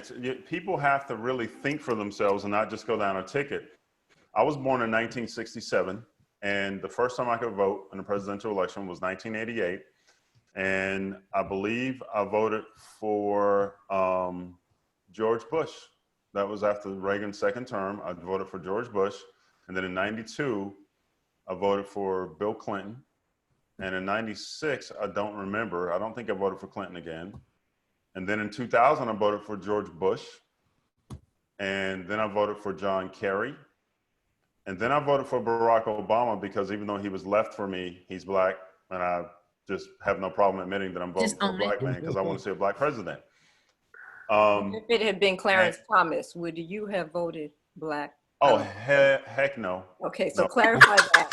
S1: people have to really think for themselves and not just go down a ticket. I was born in 1967, and the first time I could vote in a presidential election was 1988. And I believe I voted for George Bush. That was after Reagan's second term. I voted for George Bush. And then in 92, I voted for Bill Clinton. And in 96, I don't remember. I don't think I voted for Clinton again. And then in 2000, I voted for George Bush. And then I voted for John Kerry. And then I voted for Barack Obama because even though he was left for me, he's black. And I just have no problem admitting that I'm voting for a black man because I want to see a black president.
S3: If it had been Clarence Thomas, would you have voted black?
S1: Oh, heck no.
S3: Okay, so
S1: No.
S3: clarify that.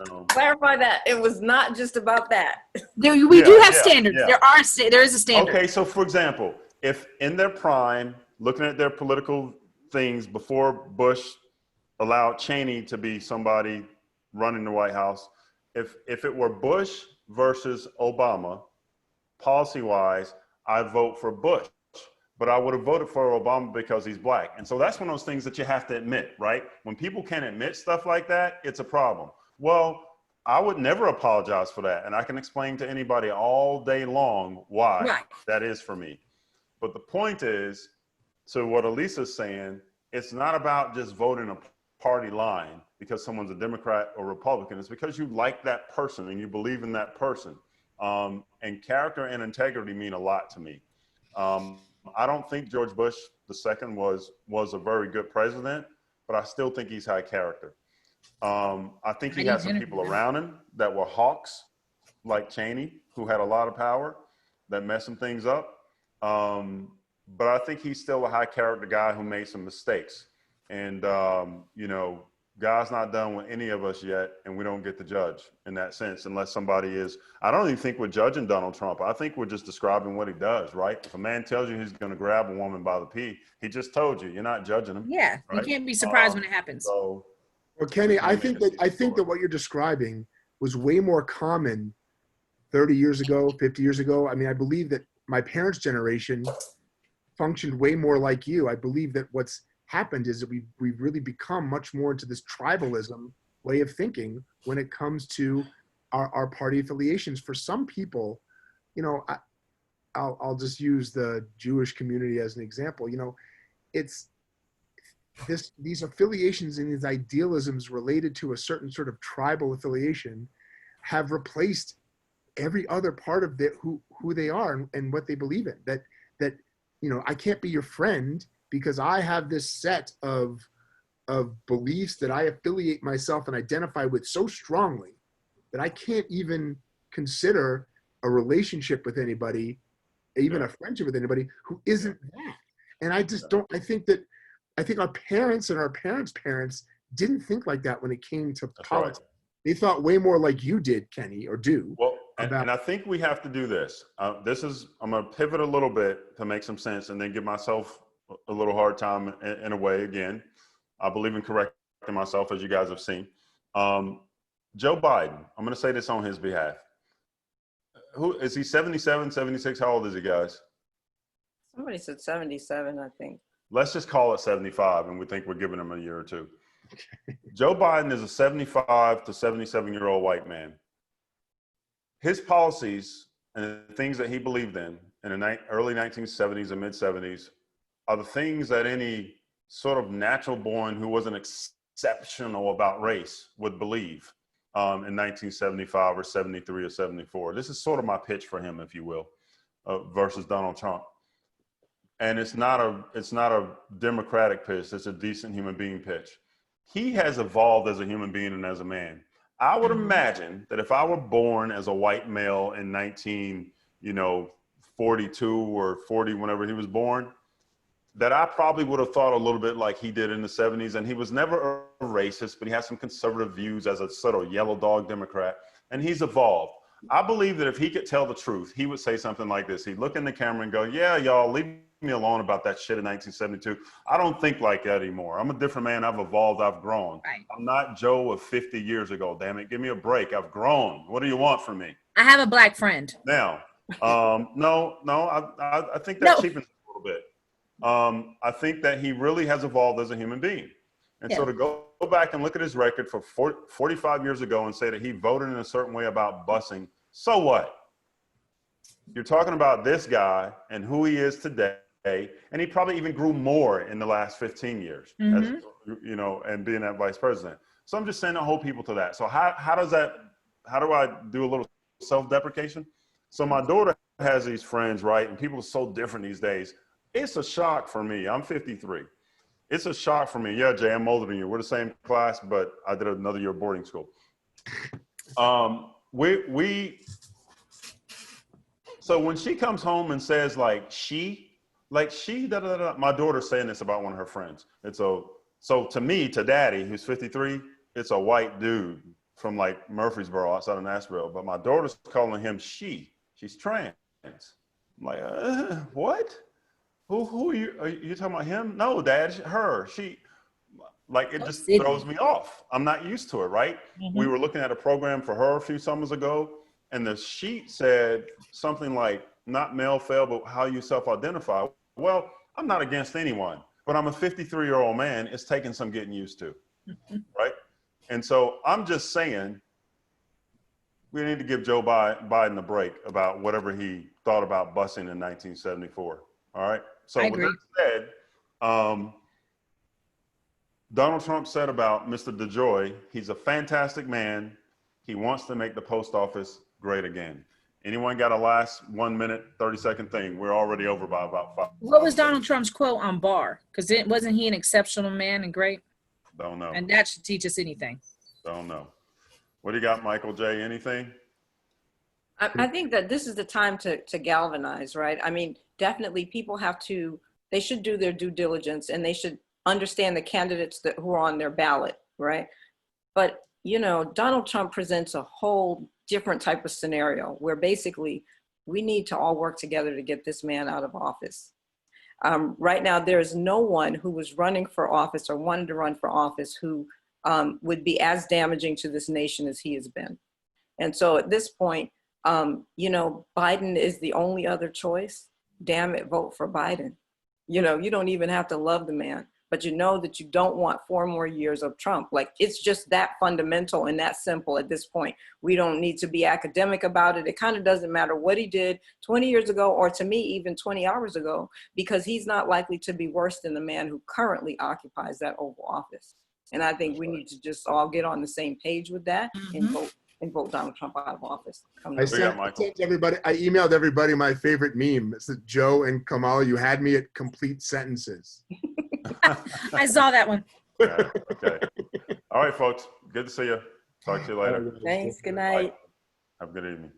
S1: No.
S3: Clarify that. It was not just about that.
S2: We do have standards. There is a standard.
S1: Okay, so for example, if in their prime, looking at their political things before Bush allowed Cheney to be somebody running the White House, if it were Bush versus Obama, policy-wise, I vote for Bush. But I would have voted for Obama because he's black. And so that's one of those things that you have to admit, right? When people can't admit stuff like that, it's a problem. Well, I would never apologize for that. And I can explain to anybody all day long why that is for me. But the point is, to what Elisa's saying, it's not about just voting a party line because someone's a Democrat or Republican. It's because you like that person and you believe in that person. And character and integrity mean a lot to me. I don't think George Bush II was a very good president, but I still think he's high character. I think he had some people around him that were hawks, like Cheney, who had a lot of power, that messed some things up. But I think he's still a high character guy who made some mistakes. And, God's not done with any of us yet, and we don't get to judge in that sense unless somebody is. I don't even think we're judging Donald Trump. I think we're just describing what he does, right? If a man tells you he's going to grab a woman by the pee, he just told you. You're not judging him.
S2: Yeah, right? You can't be surprised when it happens.
S4: Well, Kenny, I think that what you're describing was way more common 30 years ago, 50 years ago. I mean, I believe that my parents' generation functioned way more like you. I believe that what's happened is that we've really become much more into this tribalism way of thinking when it comes to our party affiliations. For some people, I'll just use the Jewish community as an example. It's these affiliations and these idealisms related to a certain sort of tribal affiliation have replaced every other part of who they are and what they believe in. That I can't be your friend because I have this set of beliefs that I affiliate myself and identify with so strongly that I can't even consider a relationship with anybody, even a friendship with anybody who isn't that. And I just don't, I think our parents and our parents' parents didn't think like that when it came to politics. Right. They thought way more like you did, Kenny, or do.
S1: Well, and I think we have to do this. I'm going to pivot a little bit to make some sense and then give myself a little hard time in a way. Again, I believe in correcting myself, as you guys have seen. Joe Biden, I'm going to say this on his behalf. Who is he? 77, 76? How old is he, guys?
S3: Somebody said 77, I think.
S1: Let's just call it 75, and we think we're giving him a year or two. Joe Biden is a 75 to 77-year-old white man. His policies and the things that he believed in the early 1970s and mid-70s are the things that any sort of natural born who wasn't exceptional about race would believe in 1975 or 73 or 74. This is sort of my pitch for him, if you will, versus Donald Trump. And it's not a democratic pitch. It's a decent human being pitch. He has evolved as a human being and as a man. I would imagine that if I were born as a white male in 1942 or 40, whenever he was born, that I probably would have thought a little bit like he did in the 70s. And he was never a racist, but he had some conservative views as a sort of yellow dog Democrat. And he's evolved. I believe that if he could tell the truth, he would say something like this. He'd look in the camera and go, yeah, y'all, leave me alone about that shit in 1972. I don't think like that anymore. I'm a different man. I've evolved. I've grown.
S2: Right.
S1: I'm not Joe of 50 years ago. Damn it. Give me a break. I've grown. What do you want from me?
S2: I have a black friend.
S1: Now, no, I think that
S2: No.
S1: cheapens it a little bit. I think that he really has evolved as a human being. And so to go back and look at his record for 45 years ago and say that he voted in a certain way about busing, so what? You're talking about this guy and who he is today, and he probably even grew more in the last 15 years, as, you know, and being that vice president. So I'm just saying to hold people to that. So how do I do a little self-deprecation? So my daughter has these friends, right? And people are so different these days. It's a shock for me. I'm 53. It's a shock for me. Yeah, Jay, I'm older than you. We're the same class, but I did another year of boarding school. So when she comes home and says my daughter's saying this about one of her friends. So to me, to daddy, who's 53, it's a white dude from like Murfreesboro outside of Nashville. But my daughter's calling him she. She's trans. I'm like, what? Who are you talking about him? No, Dad, her, she, like it just throws me off. I'm not used to it, right? We were looking at a program for her a few summers ago, and the sheet said something like, not male, female, but how you self-identify. Well, I'm not against anyone, but I'm a 53-year-old man. It's taking some getting used to, right? And so I'm just saying, we need to give Joe Biden a break about whatever he thought about busing in 1974, all right? So with that said, Donald Trump said about Mr. DeJoy, he's a fantastic man. He wants to make the post office great again. Anyone got a last 1 minute, 30-second thing? We're already over by about 5.
S2: What was Donald Trump's quote on Barr? Because wasn't he an exceptional man and great?
S1: Don't know.
S2: And that should teach us anything.
S1: Don't know. What do you got, Michael J? Anything?
S3: I think that this is the time to galvanize, right? I mean, definitely people they should do their due diligence and they should understand the candidates who are on their ballot, right? But, you know, Donald Trump presents a whole different type of scenario where basically we need to all work together to get this man out of office. Right now, there is no one who was running for office or wanted to run for office who would be as damaging to this nation as he has been. And so at this point, you know, Biden is the only other choice. Damn it, vote for Biden. You know, you don't even have to love the man, but you know that you don't want 4 more years of Trump. Like, it's just that fundamental and that simple at this point. We don't need to be academic about it. It kind of doesn't matter what he did 20 years ago, or to me, even 20 hours ago, because he's not likely to be worse than the man who currently occupies that Oval Office. And I think we need to just all get on the same page with that and vote Donald Trump out of office.
S4: I emailed everybody my favorite meme. It said, Joe and Kamala, you had me at complete sentences.
S2: I saw that one.
S1: Yeah, okay. All right, folks. Good to see you. Talk to you later.
S3: Thanks. Good night.
S1: Bye. Have a good evening.